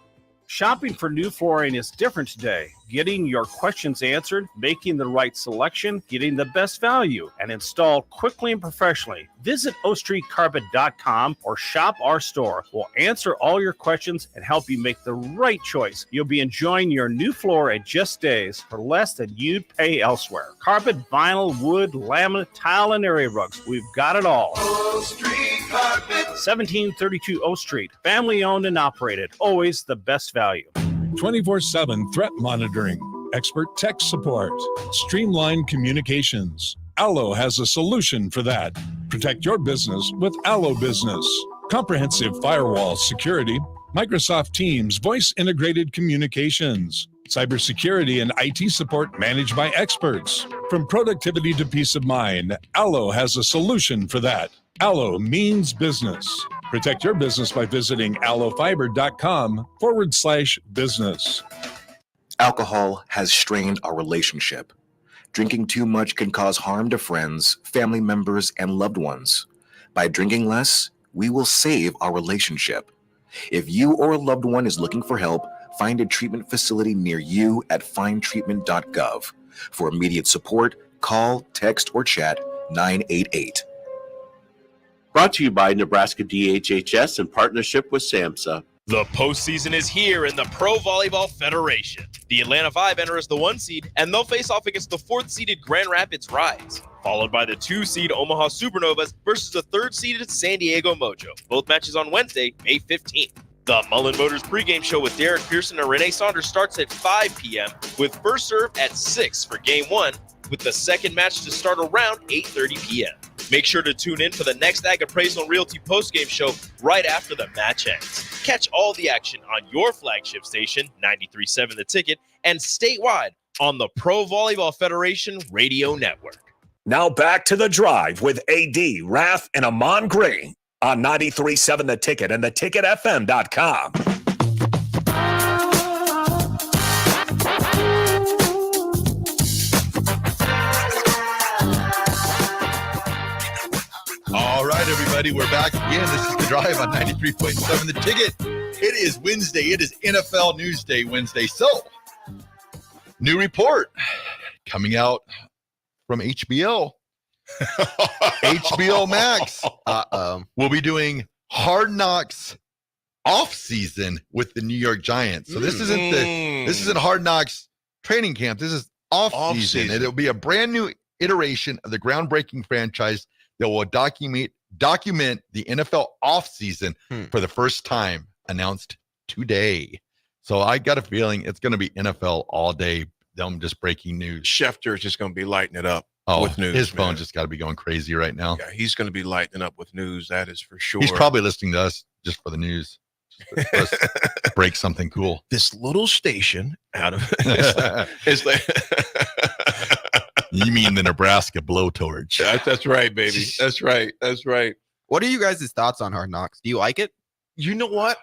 S11: Shopping for new flooring is different today. Getting your questions answered, making the right selection, getting the best value, and installed quickly and professionally. Visit ostreetcarpet.com or shop our store. We'll answer all your questions and help you make the right choice. You'll be enjoying your new floor in just days for less than you'd pay elsewhere. Carpet, vinyl, wood, laminate, tile, and area rugs. We've got it all.
S14: O Street Carpet.
S11: 1732 O Street. Family owned and operated. Always the best value.
S21: 24/7 threat monitoring, expert tech support, streamlined communications. Allo has a solution for that. Protect your business with Allo Business. Comprehensive firewall security, Microsoft Teams voice integrated communications, cybersecurity and IT support managed by experts. From productivity to peace of mind, Allo has a solution for that. Allo means business. Protect your business by visiting allofiber.com/business.
S9: Alcohol has strained our relationship. Drinking too much can cause harm to friends, family members, and loved ones. By drinking less, we will save our relationship. If you or a loved one is looking for help, find a treatment facility near you at findtreatment.gov. For immediate support, call, text, or chat 988.
S10: Brought to you by Nebraska DHHS in partnership with SAMHSA.
S1: The postseason is here in the Pro Volleyball Federation. The Atlanta Vibe enters the 1 seed, and they'll face off against the 4th-seeded Grand Rapids Rise, followed by the 2-seed Omaha Supernovas versus the 3rd-seeded San Diego Mojo. Both matches on Wednesday, May 15th. The Mullen Motors pregame show with Derek Pearson and Renee Saunders starts at 5 p.m. with first serve at 6 for Game 1, with the second match to start around 8:30 p.m. Make sure to tune in for the next Ag Appraisal and Realty postgame show right after the match ends. Catch all the action on your flagship station, 93.7 The Ticket, and statewide on the Pro Volleyball Federation Radio Network.
S12: Now back to The Drive with AD, Raff, and Ahman Green on 93.7 The Ticket and theticketfm.com.
S16: All right, everybody, we're back again. This is The Drive on 93.7 The Ticket. It is Wednesday. It is NFL News Day Wednesday. So New report coming out from HBO. HBO Max. We'll be doing Hard Knocks off season with the New York Giants. So this isn't Hard Knocks training camp. This is off season. It'll be a brand new iteration of the groundbreaking franchise that will document the NFL off season for the first time, announced today. So I got a feeling it's going to be NFL all day. Them just breaking news.
S17: Schefter is just going to be lighting it up with news.
S16: His phone just got to be going crazy right now.
S17: Yeah, he's going to be lighting up with news. That is for sure.
S16: He's probably listening to us just for the news. Let's break something cool.
S17: This little station out of it's like
S16: you mean the Nebraska blowtorch?
S17: That's right, baby. That's right. That's right.
S18: What are you guys' thoughts on Hard Knocks? Do you like it?
S17: You know what?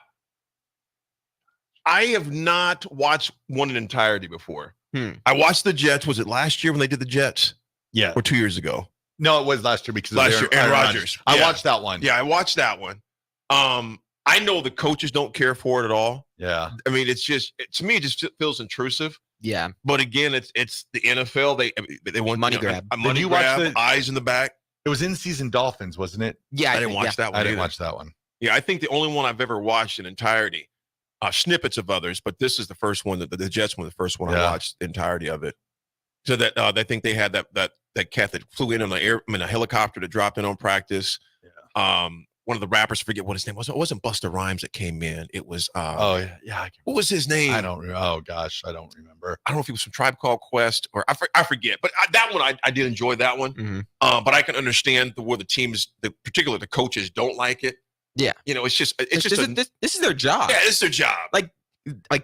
S17: I have not watched one in entirety before. I watched the Jets. Was it last year when they did the Jets?
S16: Yeah.
S17: Or 2 years ago?
S16: No, it was last year because
S17: last year, Aaron Rodgers.
S16: I watched that one.
S17: Yeah, I watched that one. I know the coaches don't care for it at all.
S16: Yeah.
S17: I mean, it's just to me, it just feels intrusive.
S18: Yeah.
S17: But again, it's the NFL. They want
S18: money grab.
S17: A money grab. Eyes in the back.
S16: It was In Season Dolphins, wasn't it?
S18: Yeah,
S17: I didn't watch that one.
S16: I didn't watch that one.
S17: Yeah, I think the only one I've ever watched in entirety. Snippets of others, but this is the first one that the Jets one, the first one I watched the entirety of it. So that they think they had that cat that flew in on a helicopter that dropped in on practice. Yeah. One of the rappers, forget what his name was. It wasn't Busta Rhymes that came in. It was
S16: yeah.
S17: What was his name?
S16: I don't remember. Oh gosh, I don't remember.
S17: I don't know if he was from Tribe Called Quest or I forget. But that one I did enjoy that one.
S18: Mm-hmm.
S17: But I can understand where the teams, particularly the coaches, don't like it.
S18: Yeah,
S17: you know, it's just
S18: this is their job.
S17: Yeah, it's their job.
S18: Like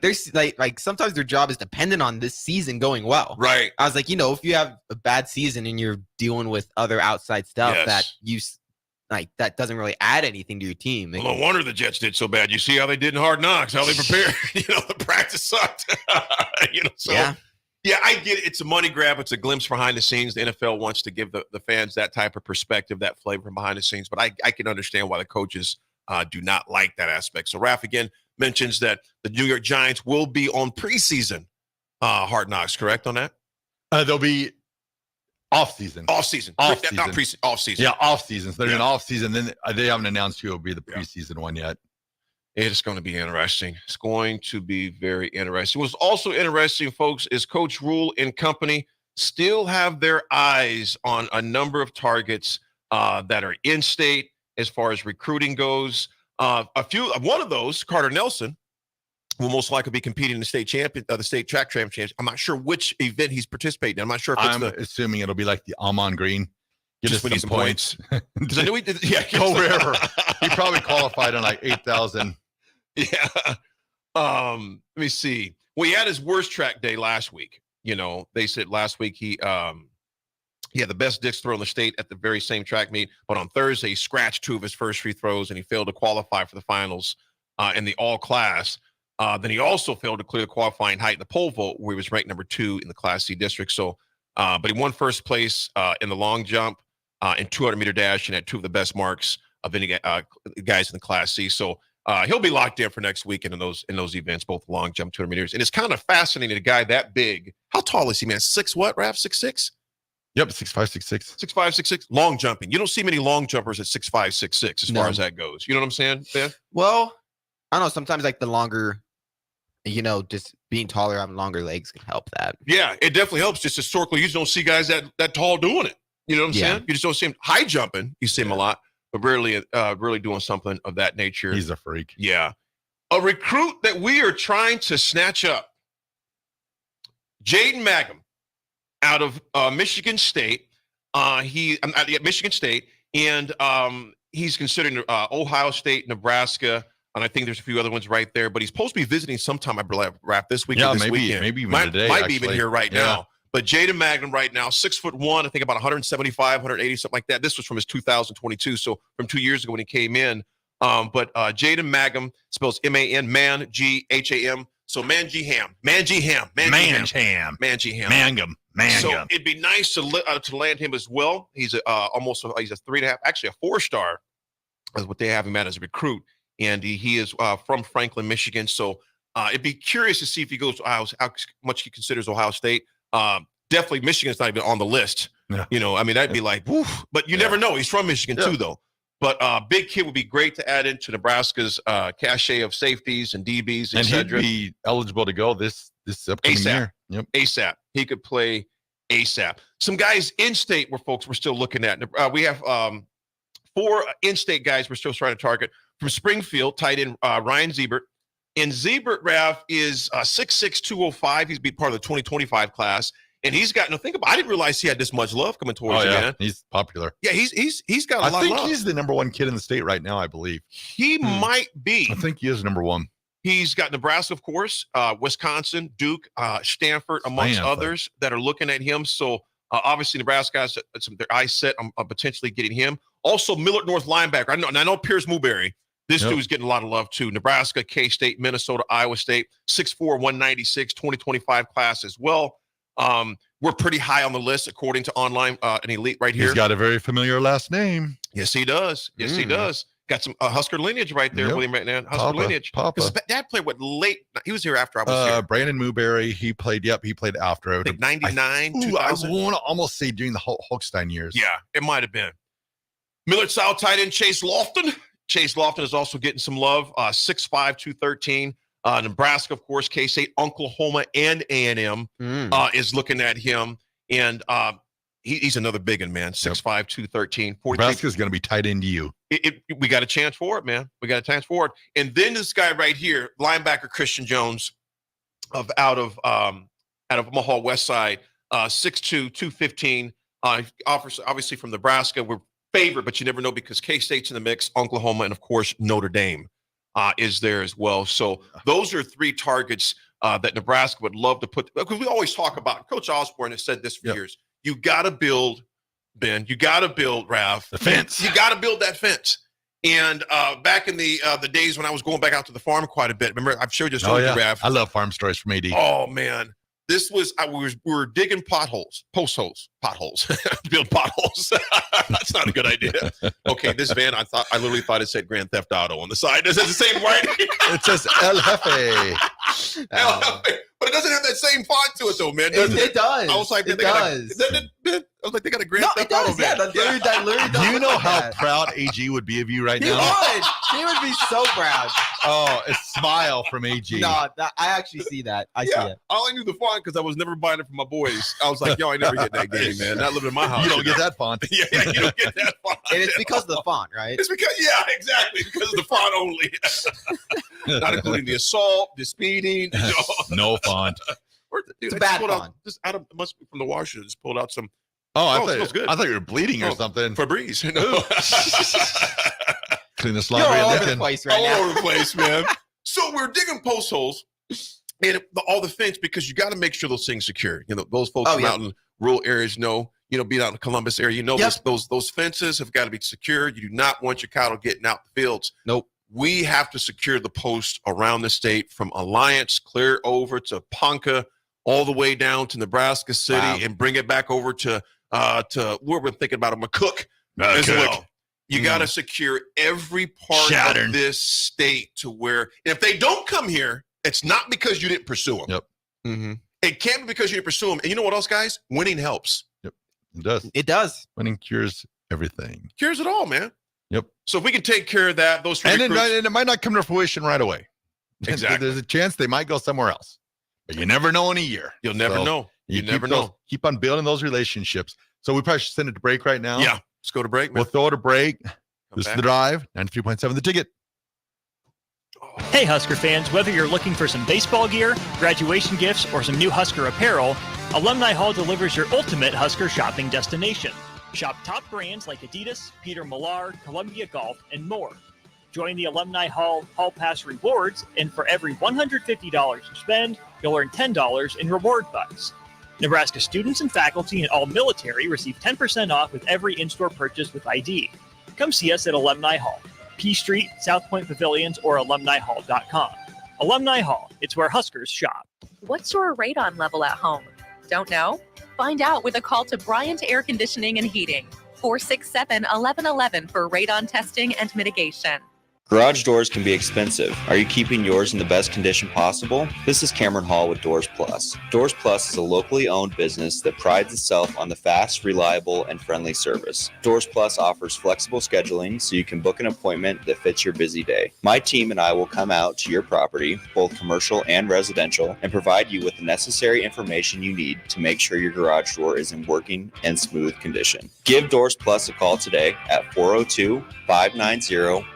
S18: there's like sometimes their job is dependent on this season going well.
S17: Right.
S18: I was like, if you have a bad season and you're dealing with other outside stuff that doesn't really add anything to your team.
S17: Well, no wonder the Jets did so bad. You see how they did in Hard Knocks, how they prepared. The practice sucked. Yeah, I get it. It's a money grab. It's a glimpse behind the scenes. The NFL wants to give the fans that type of perspective, that flavor from behind the scenes. But I can understand why the coaches do not like that aspect. So Raff, again, mentions that the New York Giants will be on preseason Hard Knocks, correct on that?
S16: They'll be off-season.
S17: Off-season. Not preseason. Off-season.
S16: Yeah, off-season. So they're in off-season. Then they haven't announced who will be the preseason one yet.
S17: It's going to be interesting. It's going to be very interesting. What's also interesting, folks, is Coach Rule and company still have their eyes on a number of targets that are in-state as far as recruiting goes. One of those, Carter Nelson, will most likely be competing in the state track championships. I'm not sure which event he's participating in. I'm not sure if
S16: I'm assuming it'll be like the Ahman Green.
S17: Give us some points. Because I knew he did. Yeah,
S16: go wherever. He probably qualified on like 8,000.
S17: Yeah. Let me see. Well, he had his worst track day last week. They said last week he had the best disc throw in the state at the very same track meet. But on Thursday, he scratched 2 of his first free throws and he failed to qualify for the finals in the all class. Then he also failed to clear the qualifying height in the pole vault, where he was ranked number 2 in the Class C district. So, but he won first place in the long jump and 200-meter dash and had 2 of the best marks of any guys in the Class C. So he'll be locked in for next weekend in those events, both long jump, 200 meters. And it's kind of fascinating, a guy that big. How tall is he, man? 6 what, Raff? 6'6"?
S16: Yep, 6'5", 6'6".
S17: 6'5", 6'6". Long jumping. You don't see many long jumpers at 6'5", 6'6", as far as that goes. You know what I'm saying, Ben?
S18: Well, I don't know. Sometimes like the longer, just being taller, having longer legs can help that.
S17: Yeah, it definitely helps. Just historically, you just don't see guys that tall doing it. You know what I'm saying? You just don't see him high jumping. You see him a lot, but rarely really doing something of that nature.
S16: He's a freak.
S17: Yeah. A recruit that we are trying to snatch up, Jaden Mangum, out of Michigan State. Michigan State, and he's considering Ohio State, Nebraska, and I think there's a few other ones right there. But he's supposed to be visiting sometime, I believe, Raff, this weekend.
S16: Yeah,
S17: this weekend.
S16: Maybe even today.
S17: Might be even here right now. But Jaden Mangum right now, 6'1", I think about 175, 180, something like that. This was from his 2022, so from 2 years ago when he came in. But Jaden Mangum spells M-A-N, Man, G-H-A-M. So Mangum. So it'd be nice to land him as well. He's he's a 3.5, actually a 4-star, is what they have him at as a recruit. And he is from Franklin, Michigan. So It'd be curious to see if he goes to Ohio, how much he considers Ohio State. Definitely Michigan's not even on the list.
S16: Yeah.
S17: You know, I mean, that'd be like, woof. But you never know. He's from Michigan too, though. But big kid would be great to add into Nebraska's cachet of safeties and DBs,
S16: and he'd
S17: etc.
S16: be eligible to go this upcoming year. Yep.
S17: ASAP. He could play ASAP. Some guys in state where folks we're still looking at. We have 4 in-state guys we're still trying to target. From Springfield, tight end Ryan Ziebert. And Ziebert, Raff, is 6'6", 205. He's be part of the 2025 class. And he's got, I didn't realize he had this much love coming towards you, man.
S16: He's popular.
S17: Yeah, he's got a lot of love.
S16: I think he's the number 1 kid in the state right now, I believe.
S17: He might be.
S16: I think he is number 1.
S17: He's got Nebraska, of course, Wisconsin, Duke, Stanford, amongst others that are looking at him. So obviously Nebraska has their eyes set on potentially getting him. Also, Millard North linebacker. I know Pierce Mooberry. This dude's getting a lot of love too. Nebraska, K-State, Minnesota, Iowa State, 6'4", 196, 2025 class as well. We're pretty high on the list according to online an elite right here.
S16: He's got a very familiar last name.
S17: Yes, he does. Yes, he does. Got some Husker lineage right there, William, right now. Husker lineage. His dad played late. He was here after I was here.
S16: Brandon Mooberry, he played after.
S17: I think 99, 2000.
S16: I want to almost say during the Holstein years.
S17: Yeah, it might have been. Millard South tight end Chase Lofton. Chase Lofton is also getting some love. 6'5", 213. Nebraska, of course, K-State, Oklahoma, and A&M is looking at him. And he's another big one, man. 6'5", 213.
S16: Nebraska's going to be tight end to you.
S17: We got a chance for it, man. We got a chance for it. And then this guy right here, linebacker Christian Jones out of Omaha West Side, 6'2", 215. Offers obviously from Nebraska. We're favored, but you never know because K-State's in the mix, Oklahoma, and of course Notre Dame is there as well. So those are 3 targets that Nebraska would love to put, because we always talk about, Coach Osborne has said this for years, you got to build, Ben, you got to build, Raff,
S16: the fence.
S17: You got to build that fence. And back in the days when I was going back out to the farm quite a bit, remember I've showed you story, Raff.
S16: I love farm stories from AD.
S17: Oh man, this was we were digging potholes, build potholes. That's not a good idea. Okay, this van I literally thought it said Grand Theft Auto on the side. Does it the same writing?
S16: It says El Jefe.
S17: El Jefe. But it doesn't have that same font to it, though, man.
S18: It does.
S17: I was like,
S18: it does.
S17: I was like, they got a Grand Theft Auto van.
S16: Do you know how proud AG would be of you right now?
S18: He would be so proud.
S16: Oh, a smile from AG.
S18: No, I actually see that. I see it.
S17: All I knew the font because I was never buying it for my boys. I was like, yo, I never get that game, man. Not living in my house.
S16: You don't get that font.
S17: Yeah, you don't get that font.
S18: And it's because of the font, right?
S17: It's because, exactly. Because of the font only. Not including the assault, the speeding.
S16: No font.
S17: Dude,
S18: it's a bad font.
S17: Just out of, it must be from the washer. Just pulled out some.
S16: I
S17: thought
S16: you were bleeding or something.
S17: Febreze. No.
S16: Clean this
S18: You're
S16: laundry.
S18: all over the place right now.
S17: All over the place, man. So we're digging post holes and all the fence because you got to make sure those things secure. You know, those folks out in rural areas know, being out in the Columbus area, those fences have got to be secure. You do not want your cattle getting out the fields.
S18: Nope.
S17: We have to secure the post around the state from Alliance clear over to Ponca, all the way down to Nebraska City and bring it back over to where we're thinking about McCook as well. You got to secure every part of this state to where if they don't come here, it's not because you didn't pursue them.
S16: Yep.
S18: Mm-hmm.
S17: It can't be because you didn't pursue them. And you know what else, guys? Winning helps.
S16: Yep. It does.
S18: It does.
S16: Winning cures everything.
S17: Cures it all, man.
S16: Yep.
S17: So if we can take care of that, those
S16: and it might not come to fruition right away.
S17: Exactly.
S16: There's a chance they might go somewhere else. But you never know in a year.
S17: You'll never know. You never know.
S16: Keep on building those relationships. So we probably should send it to break right now.
S17: Yeah. Let's go to break, man.
S16: We'll throw it to break. This is The Drive, 93.7 The Ticket.
S4: Hey, Husker fans, whether you're looking for some baseball gear, graduation gifts, or some new Husker apparel, Alumni Hall delivers your ultimate Husker shopping destination. Shop top brands like Adidas, Peter Millar, Columbia Golf, and more. Join the Alumni Hall Hall Pass rewards, and for every $150 you spend, you'll earn $10 in reward bucks. Nebraska students and faculty and all military receive 10% off with every in-store purchase with ID. Come see us at Alumni Hall, P Street, South Point Pavilions, or alumnihall.com. Alumni Hall, it's where Huskers shop.
S5: What's your radon level at home? Don't know? Find out with a call to Bryant Air Conditioning and Heating, 467-1111 for radon testing and mitigation.
S8: Garage doors can be expensive. Are you keeping yours in the best condition possible? This is Cameron Hall with Doors Plus. Doors Plus is a locally owned business that prides itself on the fast, reliable, and friendly service. Doors Plus offers flexible scheduling so you can book an appointment that fits your busy day. My team and I will come out to your property, both commercial and residential, and provide you with the necessary information you need to make sure your garage door is in working and smooth condition. Give Doors Plus a call today at 402-590-5800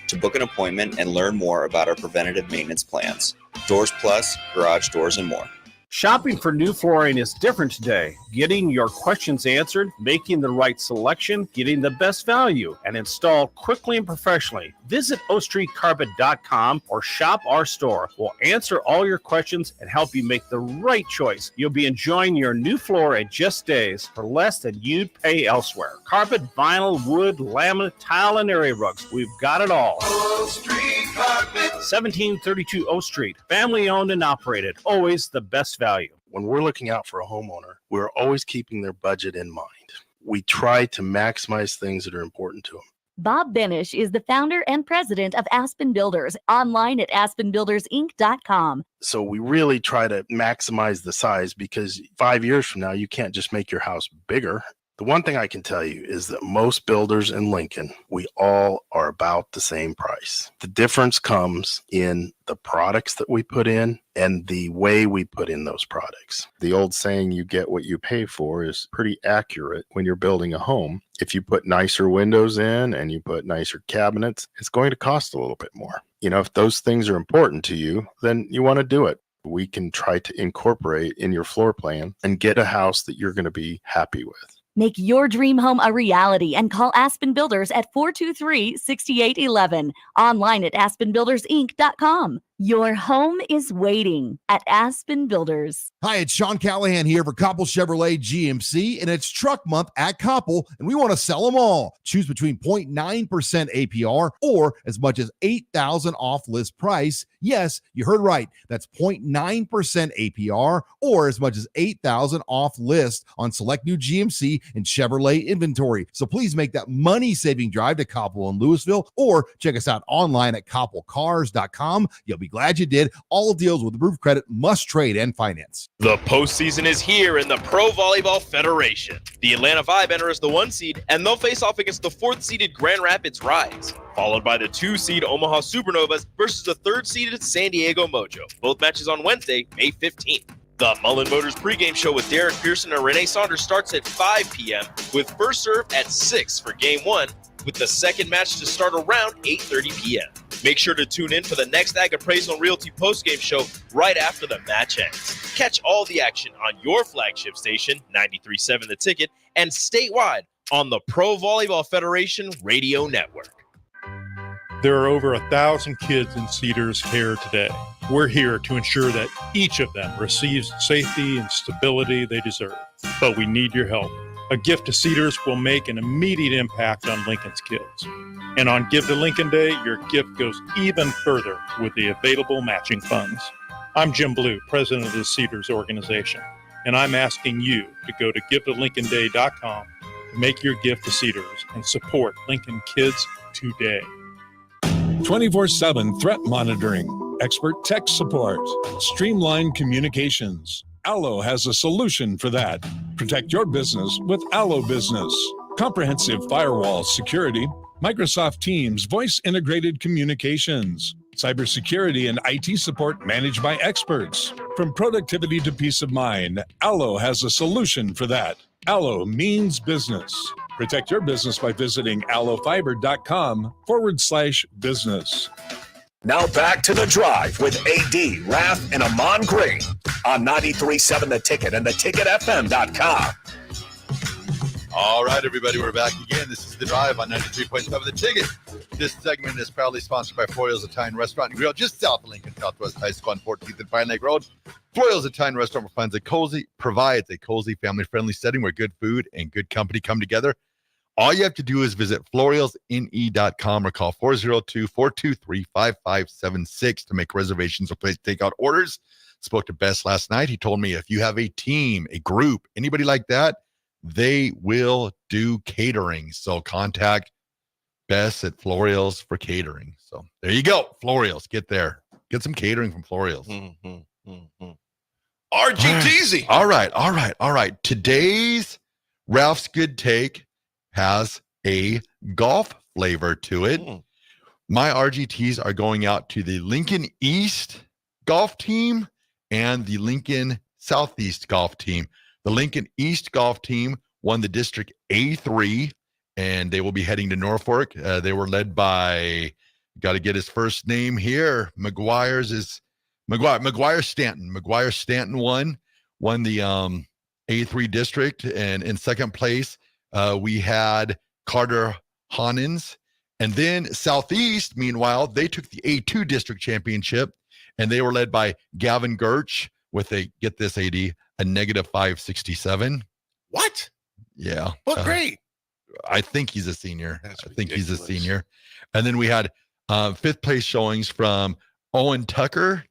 S8: to book an appointment and learn more about our preventative maintenance plans. Doors Plus, garage doors, and more.
S13: Shopping for new flooring is different today. Getting your questions answered, making the right selection, getting the best value, and installed quickly and professionally. Visit ostreetcarpet.com or shop our store. We'll answer all your questions and help you make the right choice. You'll be enjoying your new floor in just days for less than you'd pay elsewhere. Carpet, vinyl, wood, laminate, tile, and area rugs. We've got it all.
S22: O Street Carpet.
S13: 1732 O Street. Family owned and operated. Always the best value.
S23: When we're looking out for a homeowner, we're always keeping their budget in mind. We try to maximize things that are important to them.
S24: Bob Benish is the founder and president of Aspen Builders, online at aspenbuildersinc.com.
S23: So we really try to maximize the size because 5 years from now, you can't just make your house bigger. The one thing I can tell you is that most builders in Lincoln, we all are about the same price. The difference comes in the products that we put in and the way we put in those products.
S25: The old saying, you get what you pay for, is pretty accurate when you're building a home. If you put nicer windows in and you put nicer cabinets, it's going to cost a little bit more. You know, if those things are important to you, then you want to do it. We can try to incorporate in your floor plan and get a house that you're going to be happy with.
S24: Make your dream home a reality and call Aspen Builders at 423-6811. Online at aspenbuildersinc.com. Your home is waiting at Aspen Builders.
S26: Hi, it's Sean Callahan here for Koppel Chevrolet GMC, and it's truck month at Koppel, and we want to sell them all. Choose between 0.9% APR or as much as $8,000 off list price. Yes, you heard right. That's 0.9% APR or as much as $8,000 off list on select new GMC and Chevrolet inventory. So please make that money-saving drive to Koppel in Louisville or check us out online at koppelcars.com. You'll be glad you did. All deals with approved credit, must trade, and finance.
S1: The postseason is here in the Pro Volleyball Federation. The Atlanta Vibe enters the 1 seed, and they'll face off against the 4th-seeded Grand Rapids Rise, followed by the 2-seed Omaha Supernovas versus the 3rd-seeded San Diego Mojo. Both matches on Wednesday, May 15th. The Mullen Motors pregame show with Derek Pearson and Renee Saunders starts at 5 p.m. with first serve at 6 for Game 1, with the second match to start around 8:30 p.m. Make sure to tune in for the next Ag Appraisal and Realty postgame show right after the match ends. Catch all the action on your flagship station, 93.7 The Ticket, and statewide on the Pro Volleyball Federation Radio Network.
S20: There are over 1,000 kids in Cedars care today. We're here to ensure that each of them receives safety and stability they deserve. But we need your help. A gift to Cedars will make an immediate impact on Lincoln's kids. And on Give to Lincoln Day, your gift goes even further with the available matching funds. I'm Jim Blue, president of the Cedars organization, and I'm asking you to go to givetolincolnday.com to make your gift to Cedars and support Lincoln kids today.
S21: 24/7 threat monitoring, expert tech support, streamlined communications. Allo has a solution for that. Protect your business with Allo Business. Comprehensive firewall security, Microsoft Teams voice-integrated communications, cybersecurity and IT support managed by experts. From productivity to peace of mind, Allo has a solution for that. Allo means business. Protect your business by visiting allofiber.com/business.
S12: Now back to The Drive with AD, Raff, and Ahman Green on 93.7 The Ticket and theticketfm.com.
S16: All right, everybody, we're back again. This is The Drive on 93.7 The Ticket. This segment is proudly sponsored by Florial's Italian Restaurant and Grill, just south of Lincoln Southwest High School on 14th and Pine Lake Road. Florial's Italian Restaurant provides a cozy, family-friendly setting where good food and good company come together. All you have to do is visit florialsne.com or call 402-423-5576 to make reservations or place takeout orders. Spoke to Bess last night. He told me if you have a team, a group, anybody like that, they will do catering. So contact best at Florial's for catering. So there you go. Florial's, get there. Get some catering from Florial's.
S17: RGTZ.
S16: All right. Today's Ralph's Good Take has a golf flavor to it. My RGTs are going out to the Lincoln East golf team and the Lincoln Southeast golf team. The Lincoln East golf team won the District A3, and they will be heading to Norfolk. They were led by, got to get his first name here. McGuire Stanton. McGuire Stanton won the A3 district, and in second place we had Carter Honins. And then Southeast, meanwhile, they took the A2 district championship, and they were led by Gavin Gertch with a, get this, AD, a negative 567.
S17: What?
S16: Yeah.
S17: What grade?
S16: I think he's a senior. He's a senior. And then we had fifth place showings from Owen Tucker,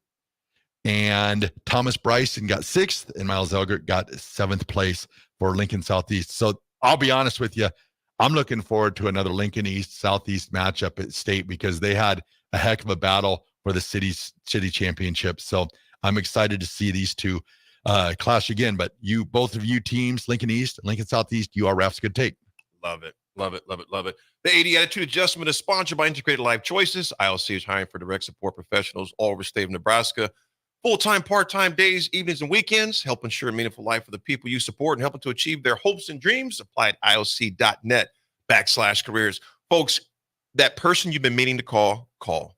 S16: and Thomas Bryson got sixth, and Miles Elgert got seventh place for Lincoln Southeast. So I'll be honest with you, I'm looking forward to another Lincoln East Southeast matchup at state, because they had a heck of a battle for the city championship. So I'm excited to see these two clash again. But both of you teams, Lincoln East and Lincoln Southeast, you are Raff's Good Take.
S17: Love it. The AD Attitude Adjustment is sponsored by Integrated Life Choices. ILC is hiring for direct support professionals all over the state of Nebraska. Full-time, part-time days, evenings, and weekends. Help ensure a meaningful life for the people you support and help them to achieve their hopes and dreams. Apply at ilc.net/careers. Folks, that person you've been meaning to call.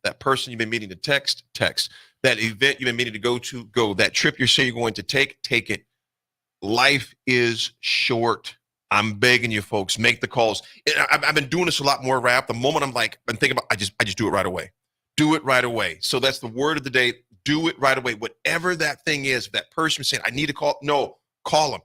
S17: That person you've been meaning to text. That event you've been meaning to go. That trip you're saying you're going to take it. Life is short. I'm begging you, folks, make the calls. I've been doing this a lot more, Raff. The moment I'm thinking about, I just do it right away. Do it right away. So that's the word of the day. Do it right away. Whatever that thing is, that person saying, I need to call. No, call them.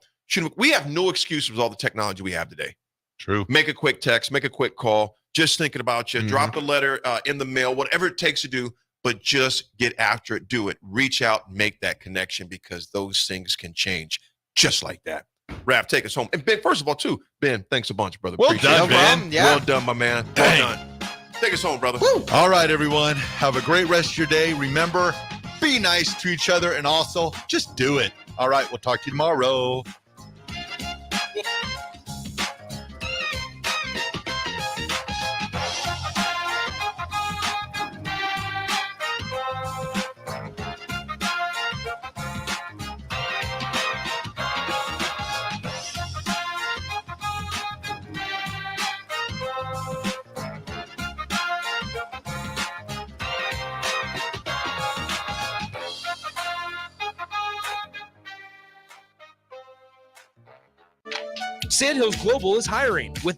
S17: We have no excuses with all the technology we have today.
S16: True.
S17: Make a quick text, make a quick call. Just thinking about you. Drop the letter in the mail, whatever it takes to do, but just get after it. Do it. Reach out, make that connection, because those things can change just like that. Raff, take us home. And Ben, first of all, too, Ben, thanks a bunch, brother.
S16: Well done, Ben.
S17: Well done, my man. Well done. Take us home, brother.
S16: Woo. All right, everyone. Have a great rest of your day. Remember, be nice to each other, and also just do it. All right, we'll talk to you tomorrow.
S1: Sandhills Global is hiring with